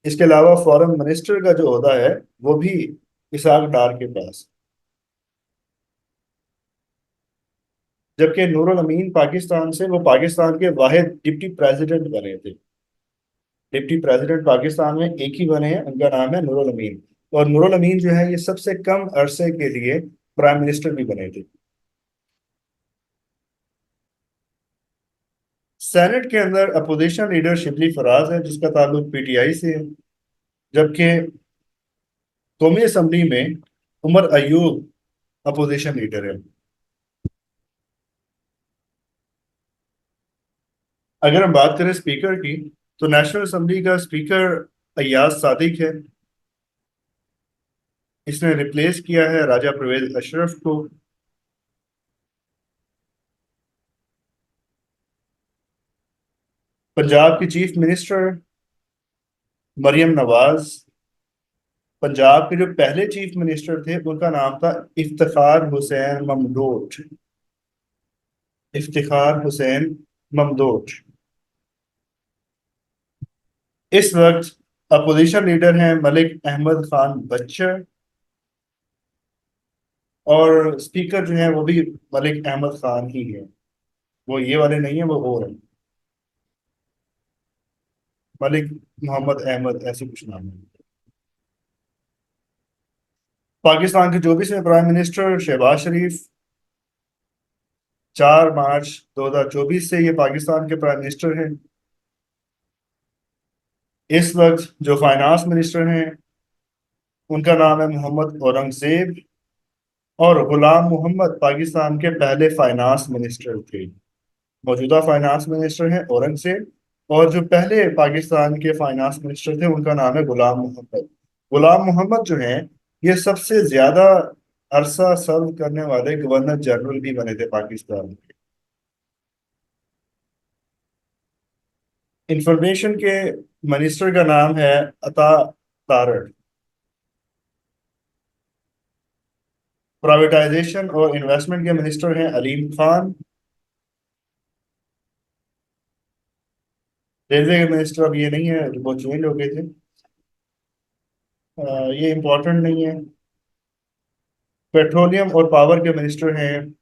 इसके अलावा फॉरेन मिनिस्टर का जो ओहदा है वो भी इसहाक डार के पास। जबकि नूरुल अमीन पाकिस्तान से, वो पाकिस्तान के वाहिद डिप्टी प्रेसिडेंट बने थे। डिप्टी प्रेसिडेंट पाकिस्तान में एक ही बने हैं, उनका नाम है नूरुल अमीन। और नूरुल अमीन जो है ये सबसे कम अरसे के लिए प्राइम मिनिस्टर भी बने थे। सेनेट के अंदर अपोजिशन लीडर शिबली फराज है जिसका ताल्लुक पीटीआई से है। जबकि कौमी असम्बली में उमर अयूब अपोजिशन लीडर है। अगर हम बात करें स्पीकर की, तो नेशनल असम्बली का स्पीकर अय्याज सादिक है। इसने रिप्लेस किया है राजा परवेज अशरफ को। पंजाब की चीफ मिनिस्टर मरियम नवाज। पंजाब के जो पहले चीफ मिनिस्टर थे उनका नाम था इफ्तिखार हुसैन ममदोट। इफ्तिखार हुसैन ममदोट। इस वक्त अपोजिशन लीडर हैं मलिक अहमद खान बच्चर। और स्पीकर जो है वो भी मलिक अहमद खान ही है। वो ये वाले नहीं है, वो और है। मलिक मोहम्मद अहमद ऐसे कुछ नाम है। पाकिस्तान के 24वें प्राइम मिनिस्टर शहबाज शरीफ। 4 मार्च 2024 से ये पाकिस्तान के प्राइम मिनिस्टर हैं। इस वक्त जो फाइनेंस मिनिस्टर हैं उनका नाम है मोहम्मद औरंगजेब। और गुलाम मोहम्मद पाकिस्तान के पहले फाइनेंस मिनिस्टर थे। मौजूदा फाइनेंस मिनिस्टर हैं औरंगजेब। और जो पहले पाकिस्तान के फाइनेंस मिनिस्टर थे उनका नाम है गुलाम मोहम्मद। गुलाम मोहम्मद जो हैं ये सबसे ज्यादा अरसा सर्व करने वाले गवर्नर जनरल भी बने थे पाकिस्तान के। इंफॉर्मेशन के मिनिस्टर का नाम है अता तारड़। प्राइवेटाइजेशन और इन्वेस्टमेंट के मिनिस्टर हैं अलीम खान। रेलवे के मिनिस्टर अब ये नहीं है, वो चेंज हो गए थे। ये इंपॉर्टेंट नहीं है। पेट्रोलियम और पावर के मिनिस्टर हैं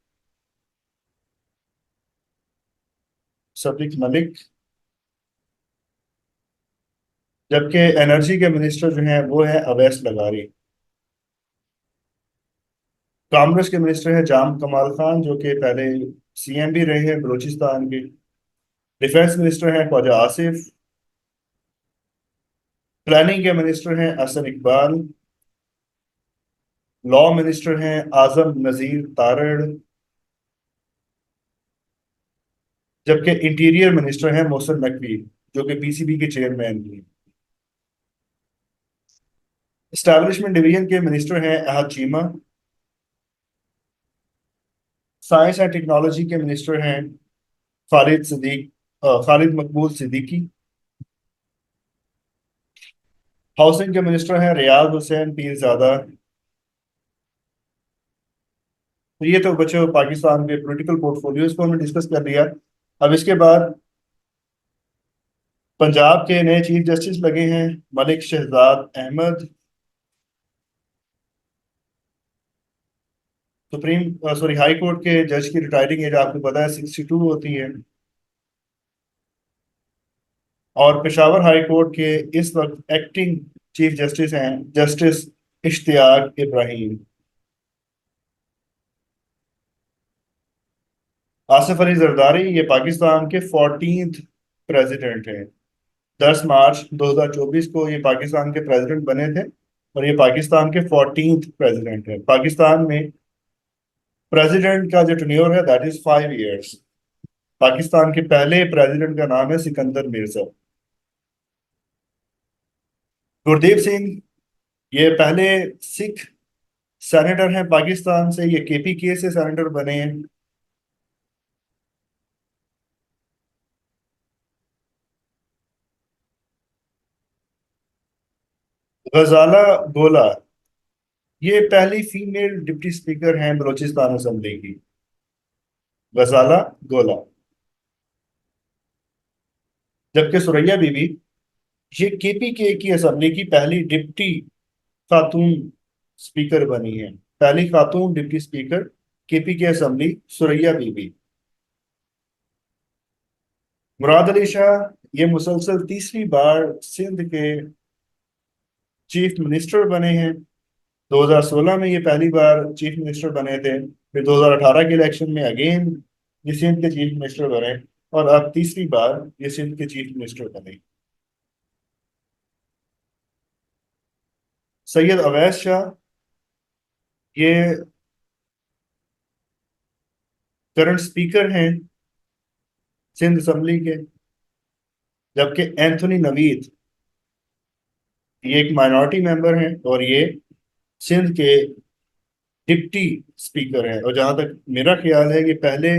सफीक मलिक। जबकि एनर्जी के मिनिस्टर जो हैं वो है अवैस लगारी। कांग्रेस के मिनिस्टर हैं जाम कमाल खान जो कि पहले सीएम भी रहे हैं बलूचिस्तान के। डिफेंस मिनिस्टर हैं ख्वाजा आसिफ। प्लानिंग के मिनिस्टर हैं अहसन इकबाल। लॉ मिनिस्टर हैं आजम नजीर तारड़। जबकि इंटीरियर मिनिस्टर हैं मोहसिन नकवी जो कि पीसीबी के चेयरमैन भी हैं। एस्टैब्लिशमेंट डिवीजन के मिनिस्टर हैं अहद चीमा। साइंस एंड टेक्नोलॉजी के मिनिस्टर हैं खालिद मकबूल सिद्दीकी। हाउसिंग के मिनिस्टर हैं रियाज हुसैन पीरजादा। तो ये तो बच्चों पाकिस्तान के पॉलिटिकल पोर्टफोलियोज को हमने डिस्कस कर लिया। अब इसके बाद पंजाब के नए चीफ जस्टिस लगे हैं Malik Shahzad Ahmad. Supreme sorry high court के जज की रिटायरिंग एज आपको पता है 62 होती है। और पेशावर हाई कोर्ट के इस वक्त एक्टिंग चीफ जस्टिस हैं जस्टिस इश्तियाक इब्राहिम। आसिफ अली जरदारी ये पाकिस्तान के 14th प्रेसिडेंट हैं। 10 मार्च 2024 को ये पाकिस्तान के प्रेसिडेंट बने थे। और ये पाकिस्तान के 14th प्रेसिडेंट है। पाकिस्तान में प्रेसिडेंट का जो टेन्योर है दैट इज 5 इयर्स। पाकिस्तान के पहले प्रेसिडेंट का नाम है सिकंदर मिर्जा। गुरदीप सिंह ये पहले सिख सेनेटर हैं पाकिस्तान से, ये केपीके से सेनेटर बने हैं। गजाला गोला, ये पहली फीमेल डिप्टी स्पीकर हैं बलूचिस्तान असेंबली की। गजाला गोला। जबकि सुरैया बीबी, ये केपीके की असेंबली की पहली डिप्टी खातून स्पीकर बनी है। पहली खातून deputy speaker KPK assembly Suraiya Bibi. Murad Ali Shah, ये मुसलसल तीसरी बार सिंध के चीफ मिनिस्टर बने हैं। 2016 में ये पहली बार चीफ मिनिस्टर बने थे, फिर 2018 के इलेक्शन में अगेन ये सिंध के चीफ मिनिस्टर बने, और अब तीसरी बार ये सिंध के चीफ मिनिस्टर बने। सैयद अवैस शाह, ये करंट स्पीकर हैं सिंध असम्बली के। जबकि एंथोनी नवीद, ये एक माइनॉरिटी मेंबर हैं और ये सिंध के डिप्टी स्पीकर हैं, और जहां तक मेरा ख्याल है कि पहले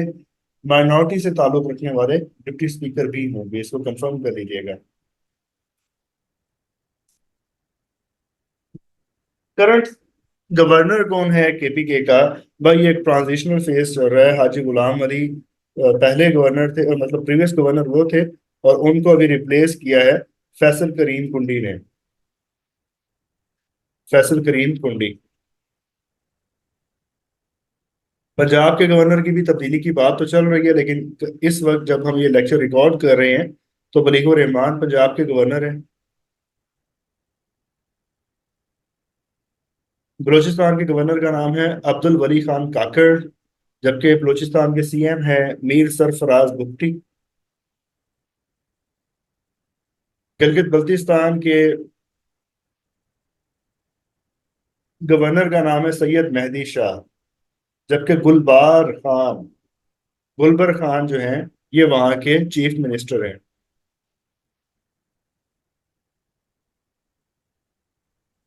माइनॉरिटी से ताल्लुक रखने वाले डिप्टी स्पीकर भी होंगे, इसको कंफर्म कर लीजिएगा। करंट गवर्नर कौन है केपीके का? भाई एक ट्रांजिशनल फेज चल रहा है। हाजी गुलाम अली पहले गवर्नर थे, और मतलब प्रीवियस गवर्नर वो थे, और उनको अभी रिप्लेस किया है फैसल करीम कुंडी ने। फैसल करीम कुंडी। पंजाब के गवर्नर की भी तब्दीली की बात तो चल रही है, लेकिन इस वक्त जब हम ये लेक्चर रिकॉर्ड कर रहे हैं तो मलीकुर रहमान पंजाब के गवर्नर हैं। बलूचिस्तान के गवर्नर का नाम है अब्दुल वली खान काकड़। जबकि बलूचिस्तान के सीएम हैं मीर सरफराज बुगटी। गिलगित बल्तिस्तान के गवर्नर का नाम है सैयद मेहदी शाह। जबकि गुलबर खान जो हैं, ये वहां के चीफ मिनिस्टर हैं।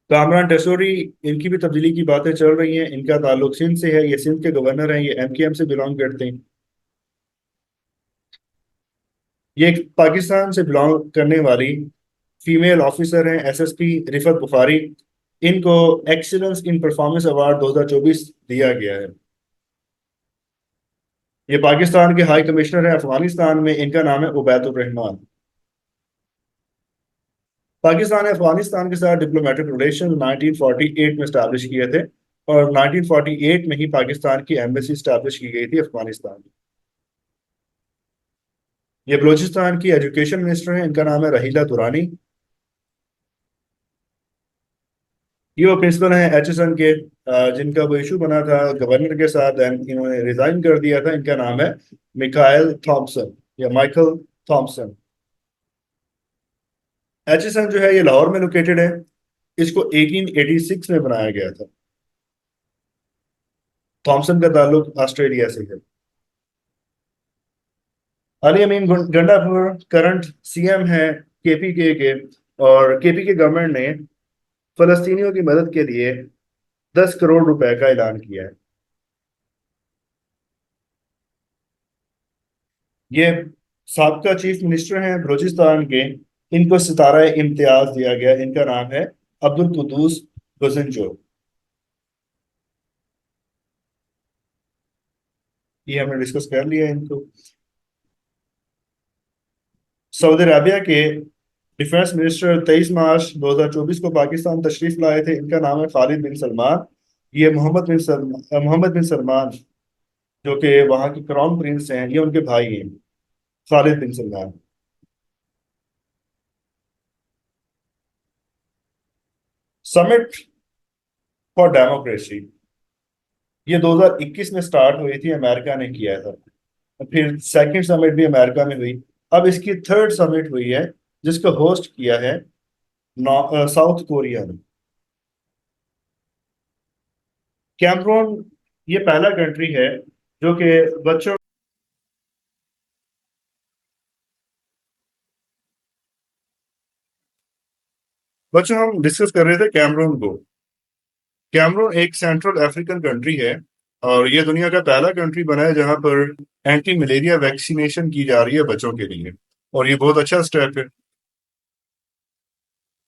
कामरान टेसोरी, इनकी भी तब्दीली की बातें चल रही हैं। इनका ताल्लुक सिंध से है, ये सिंध के गवर्नर हैं, ये एमकेएम से बिलोंग करते हैं। ये एक पाकिस्तान से बिलोंग करने वाली फीमेल ऑफिसर हैं, एसएसपी रिफत बुखारी। इनको एक्सीलेंस इन परफॉर्मेंस अवार्ड 2024 दिया गया है। ये पाकिस्तान के हाई कमिश्नर हैं अफगानिस्तान में, इनका नाम है उबैदुर रहमान। पाकिस्तान ने अफगानिस्तान के साथ डिप्लोमेटिक रिलेशन 1948 में स्टैब्लिश किए थे, और 1948 में ही पाकिस्तान की एम्बेसी स्टैब्लिश की गई थी अफगानिस्तान में। ये बलूचिस्तान की एजुकेशन मिनिस्टर हैं, इनका नाम है रहीला दुरानी। ये वो प्रिंसिपल हैं एचएसएन के, जिनका वो इशू बना था गवर्नर के साथ, एंड इन्होंने रिजाइन कर दिया था। इनका नाम है मिकाइल थॉमसन या माइकल थॉमसन। एचएसएन जो है ये लाहौर में लोकेटेड है। इसको 1886 में बनाया गया था। थॉमसन का ताल्लुक ऑस्ट्रेलिया से है। अली अमीन गंडापुर करंट सीएम है केपीके के, और केपीके गवर्नमेंट ने फलस्तीनियों की मदद के लिए 10 करोड़ रुपए का ऐलान किया है। ये साबका चीफ मिनिस्टर हैं बलूचिस्तान के। इनको सितारा इम्तियाज दिया गया। इनका नाम है अब्दुल कुद्दूस गजनजो। ये हमने डिस्कस कर लिया इनको। सऊदी अरबिया के डिफेंस मिनिस्टर 23 मार्च 2024 को पाकिस्तान तशरीफ लाए थे। इनका नाम है खालिद बिन सलमान। ये मोहम्मद बिन सलमान, जो कि वहाँ के क्राउन प्रिंस हैं, ये उनके भाई हैं, खालिद बिन सलमान। समिट फॉर डेमोक्रेसी, ये 2021 में स्टार्ट हुई थी, अमेरिका ने किया था। फिर सेकंड समिट भी अमेरिका में हुई। अब इसकी थर्ड समिट हुई है, जिसको होस्ट किया है साउथ कोरिया ने। कैमरून, ये पहला कंट्री है जो कि बच्चों बच्चों हम डिस्कस कर रहे थे कैमरून को। कैमरून एक सेंट्रल अफ्रीकन कंट्री है, और ये दुनिया का पहला कंट्री बना है जहां पर एंटी मलेरिया वैक्सीनेशन की जा रही है बच्चों के लिए, और ये बहुत अच्छा स्टेप है।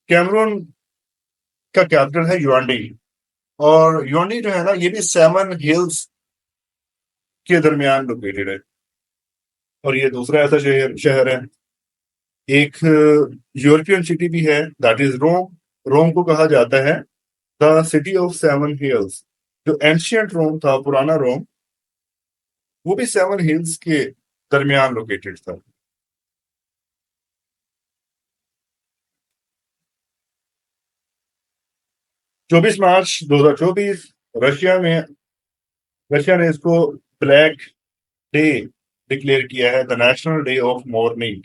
कैमरून का कैपिटल है युआंडी। और युआंडी जो है ना, ये भी सेवन हिल्स के दरमियान लोकेटेड है। और ये दूसरा ऐसा शहर शहर है। एक यूरोपियन सिटी भी है, दैट इज रोम। रोम को कहा जाता है the city of seven hills. जो एंशियंट रोम था, पुराना रोम, वो भी सेवन हिल्स के दरमियान लोकेटेड था। 24 मार्च 2024, रशिया में रशिया ने इसको ब्लैक डे डिक्लेयर किया है, the national day of morning.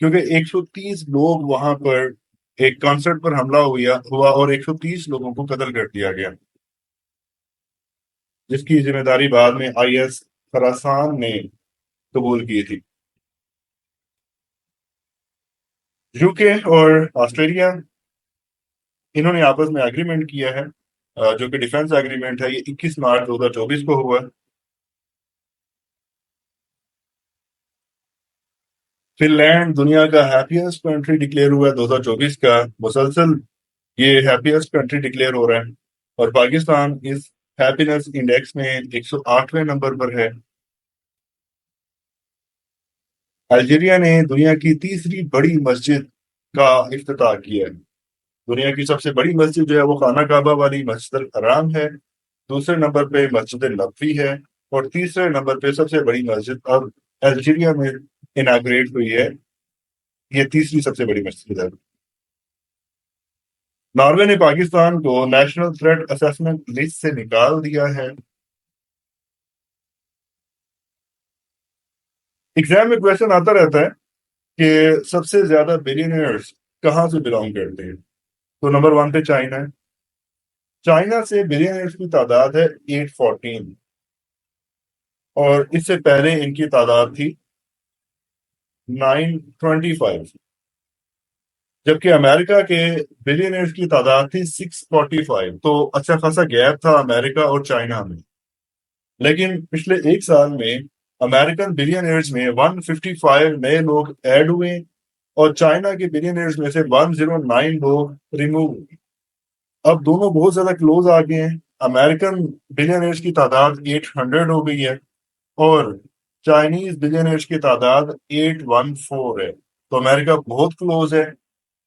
क्योंकि 130 लोग वहां पर एक कॉन्सर्ट पर हमला हुआ और 130 लोगों को कत्ल कर दिया गया, जिसकी जिम्मेदारी बाद में आईएस खरासान ने कबूल की थी। यूके और ऑस्ट्रेलिया, इन्होंने आपस में एग्रीमेंट किया है, जो कि डिफेंस एग्रीमेंट है। ये 21 मार्च 2024 को हुआ। फिनलैंड दुनिया का हैप्पीएस्ट कंट्री डिक्लेयर हुआ है 2024 का। मुसलसल ये हैप्पीएस्ट कंट्री डिक्लेयर हो रहा है। और पाकिस्तान इस हैप्पीनेस इंडेक्स में 108वें नंबर पर है। अल्जीरिया ने दुनिया की तीसरी बड़ी मस्जिद का इफ्तिताह किया है। दुनिया की सबसे बड़ी मस्जिद जो है वो खाना काबा वाली मस्जिद अल हराम है। दूसरे नंबर पे मस्जिद नबवी है। और तीसरे नंबर पे सबसे बड़ी मस्जिद अब अल्जीरिया में इनाग्रेट हुई है। ये तीसरी सबसे बड़ी मस्जिद है। नॉर्वे ने पाकिस्तान को नेशनल थ्रेट असेसमेंट लिस्ट से निकाल दिया है। एग्जाम में क्वेश्चन आता रहता है कि सबसे ज्यादा बिलियनर्स कहाँ से बिलोंग करते हैं। तो नंबर 1 पे चाइना है। चाइना से बिलियनर्स की तादाद है 814। और इससे पहले इनकी तादाद थी 925। जबकि अमेरिका के बिलियनर्स की तादाद थी 645। तो अच्छा खासा गैप था अमेरिका और चाइना में। लेकिन पिछले एक साल में अमेरिकन बिलियनर्स में 155 नए लोग ऐड हुए और चाइना के बिलियनर्स में से 109 लोग रिमूव हुए। अब दोनों बहुत ज्यादा क्लोज आ गए हैं। अमेरिकन बिलियनर्स की तादाद 800 हो गई है और चाइनीज बिलियनर्स की तादाद 814 है। तो अमेरिका बहुत क्लोज है।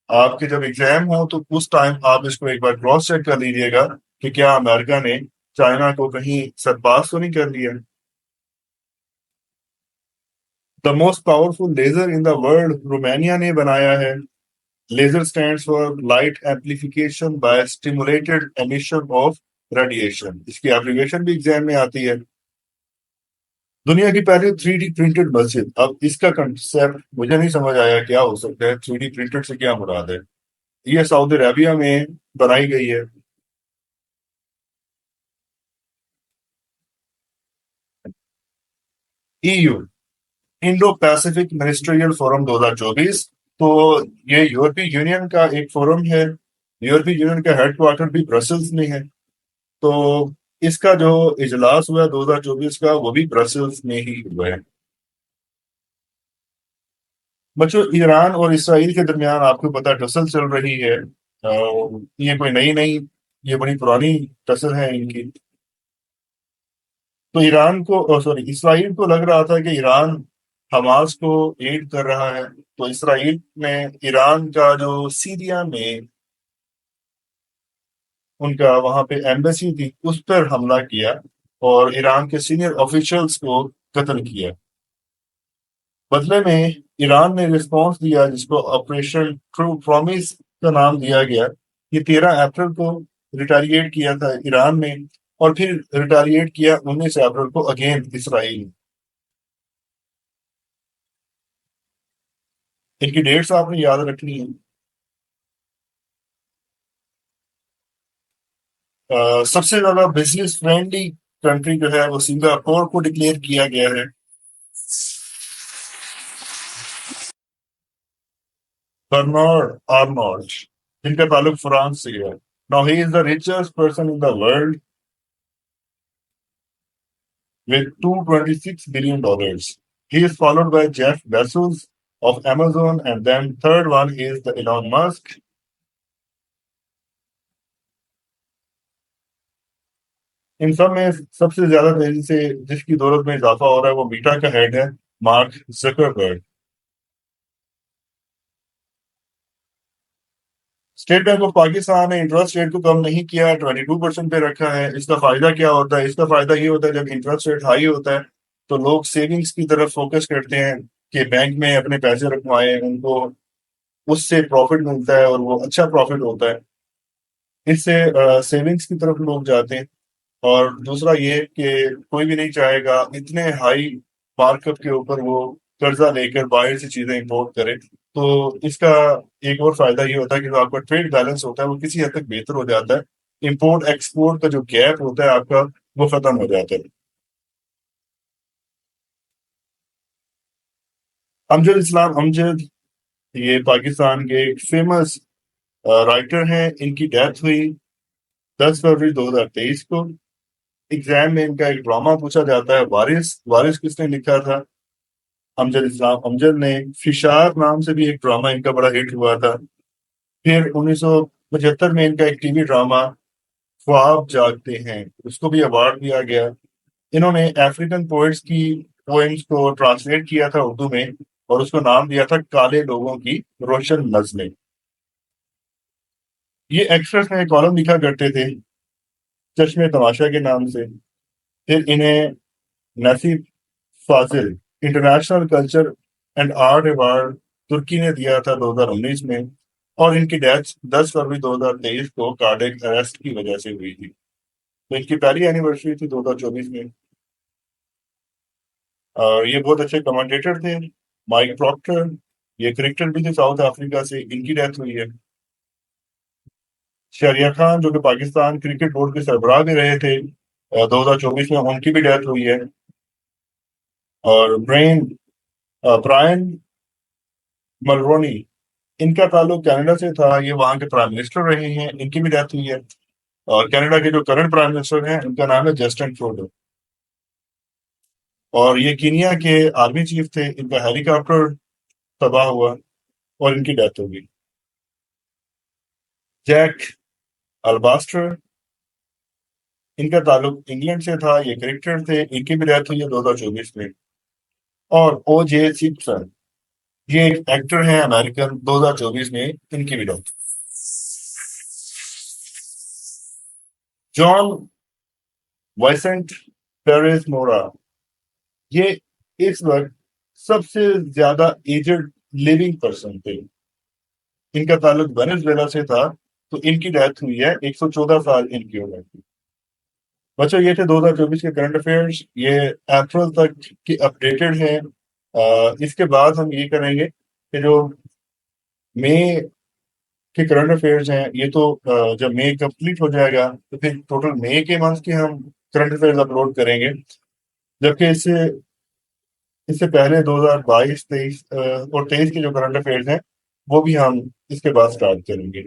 आपके जब एग्जाम हो तो उस टाइम आप इसको एक बार क्रॉस चेक कर लीजिएगा कि क्या अमेरिका ने चाइना को कहीं सरपास तो नहीं कर लिया। The most powerful laser in the world Romania ने बनाया है। Laser stands for light amplification by stimulated emission of radiation. इसकी एप्लीकेशन भी एग्जाम में आती है। दुनिया की पहली 3D प्रिंटेड मस्जिद। अब इसका कंसेप्ट मुझे नहीं समझ आया क्या हो सकता है। 3D प्रिंटेड से क्या मुराद है। ये सऊदी अरेबिया में बनाई गई है। EU, Indo Pacific ministerial forum 2024। तो ये यूरोपीय यूनियन का एक फोरम है। यूरोपीय यूनियन का हेडक्वार्टर भी ब्रसल्स में है। तो इसका जो इजलास हुआ 2024 का, वो भी ब्रसल्स में ही हुआ है। बच्चों, ईरान और इसराइल के दरमियान आपको पता टसल चल रही है। ये कोई नई नहीं, ये बड़ी पुरानी टसल है इनकी। तो ईरान को, सॉरी, इसराइल को लग रहा था कि ईरान हमास को एड कर रहा है। तो इसराइल ने ईरान का जो सीरिया में उनका वहां पे एम्बेसी थी उस पर हमला किया और ईरान के सीनियर ऑफिशियल्स को कत्ल किया। बदले में ईरान ने रिस्पॉन्स दिया जिसको ऑपरेशन ट्रू प्रॉमिस का नाम दिया गया। ये 13 अप्रैल को रिटालिएट किया था ईरान ने। और फिर रिटालिएट किया 19 अप्रैल को अगेन इसराइल। इनकी डेट्स आपने याद रखनी है। सबसे ज्यादा बिजनेस फ्रेंडली कंट्री जो है वो सिंगापुर को डिक्लेयर किया गया है। बर्नार्ड आर्नोल्ड, जिनका ताल्लुक फ्रांस से है। Now he is the richest person in the world with $226 billion. He is followed by Jeff Bezos of Amazon, and then third one is the Elon Musk. इन सब में सबसे ज्यादा तेजी से जिसकी दौलत में इजाफा हो रहा है वो मीटा का हेड है, mark Zuckerberg. State bank of Pakistan ने इंटरेस्ट रेट को कम नहीं किया, 22% पे रखा है। इसका फायदा क्या होता है? इसका फायदा ये होता है जब इंटरेस्ट रेट हाई होता है तो लोग सेविंग्स की तरफ फोकस करते हैं कि बैंक में अपने पैसे रखवाएं, उनको उससे प्रॉफिट मिलता है और वो अच्छा प्रॉफिट होता है। इससे सेविंग्स की तरफ लोग जाते हैं। और दूसरा ये कि कोई भी नहीं चाहेगा इतने हाई मार्कअप के ऊपर वो कर्जा लेकर बाहर से चीजें इंपोर्ट करे। तो इसका एक और फायदा ये होता है कि जो आपका ट्रेड बैलेंस होता है वो किसी हद तक बेहतर हो जाता है। इंपोर्ट एक्सपोर्ट का जो गैप होता है आपका, वो खत्म हो जाता है। अमजद इस्लाम अमजद, ये पाकिस्तान के एक फेमस राइटर हैं। इनकी डेथ हुई 10 फरवरी 2023 को। एग्जाम में इनका एक ड्रामा पूछा जाता है, वारिस। वारिस किसने लिखा था? अमजद इस्लाम अमजद ने। फिशार नाम से भी एक ड्रामा इनका बड़ा हिट हुआ था। फिर 1975 में इनका एक टीवी ड्रामा ख्वाब जागते हैं, उसको भी अवार्ड दिया गया। इन्होंने अफ्रीकन पोएट्स की पोएम्स को ट्रांसलेट किया था उर्दू में और उसको नाम दिया था काले लोगों की रोशन नज़्में। ये एक्ट्रेस में कॉलम लिखा करते थे चश्मे तमाशा के नाम से। फिर इन्हें Necip Fazil International Culture and Art Award तुर्की ने दिया था 2019 में। और इनकी डेथ 10 फरवरी 2023 को कार्डियक अरेस्ट की वजह से हुई थी। तो इनकी पहली एनिवर्सरी थी 2024 में। और ये बहुत अच्छे कमेंटेटर थे। माइक प्रॉक्टर, ये क्रिकेटर भी थे साउथ अफ्रीका से, इनकी डेथ हुई है। शहरिया खान जो कि पाकिस्तान क्रिकेट बोर्ड के सरबराह भी रहे थे 2024 में, उनकी भी डेथ हुई है। और ब्रायन मलरोनी, इनका ताल्लुक कनाडा से था, ये वहां के प्राइम मिनिस्टर रहे हैं, इनकी भी डेथ हुई है। और कनाडा के जो करंट प्राइम मिनिस्टर हैं उनका नाम है जस्टिन ट्रूडो। और ये कीनिया के आर्मी चीफ थे, इनका हेलीकॉप्टर तबाह हुआ और इनकी डेथ हो गई। जैक अल्बास्टर, इनका ताल्लुक इंग्लैंड से था, ये क्रिकेटर थे, इनकी भी डेथ हुई है 2024 में। और ओ जे सिम्पसन, ये एक एक्टर हैं अमेरिकन, 2024 में इनकी भी डेथ। जॉन वाइसेंट पेरेस मोरा, ये इस वक्त सबसे ज्यादा एजेड लिविंग पर्सन थे। इनका ताल्लुक वेनेजुएला से था, तो इनकी डेथ हुई है, 114 साल इनकी उम्र थी। बच्चों ये थे 2024 के करंट अफेयर्स। ये अप्रैल तक की अपडेटेड है। इसके बाद हम ये करेंगे कि जो मई के करंट अफेयर्स हैं, ये तो जब मई कंप्लीट हो जाएगा तो फिर टोटल मई के मंथ के हम करंट अफेयर्स अपलोड करेंगे। जबकि इससे इससे पहले 2022, 23 और 23 के जो करंट अफेयर्स हैं वो भी हम इसके बाद स्टार्ट करेंगे।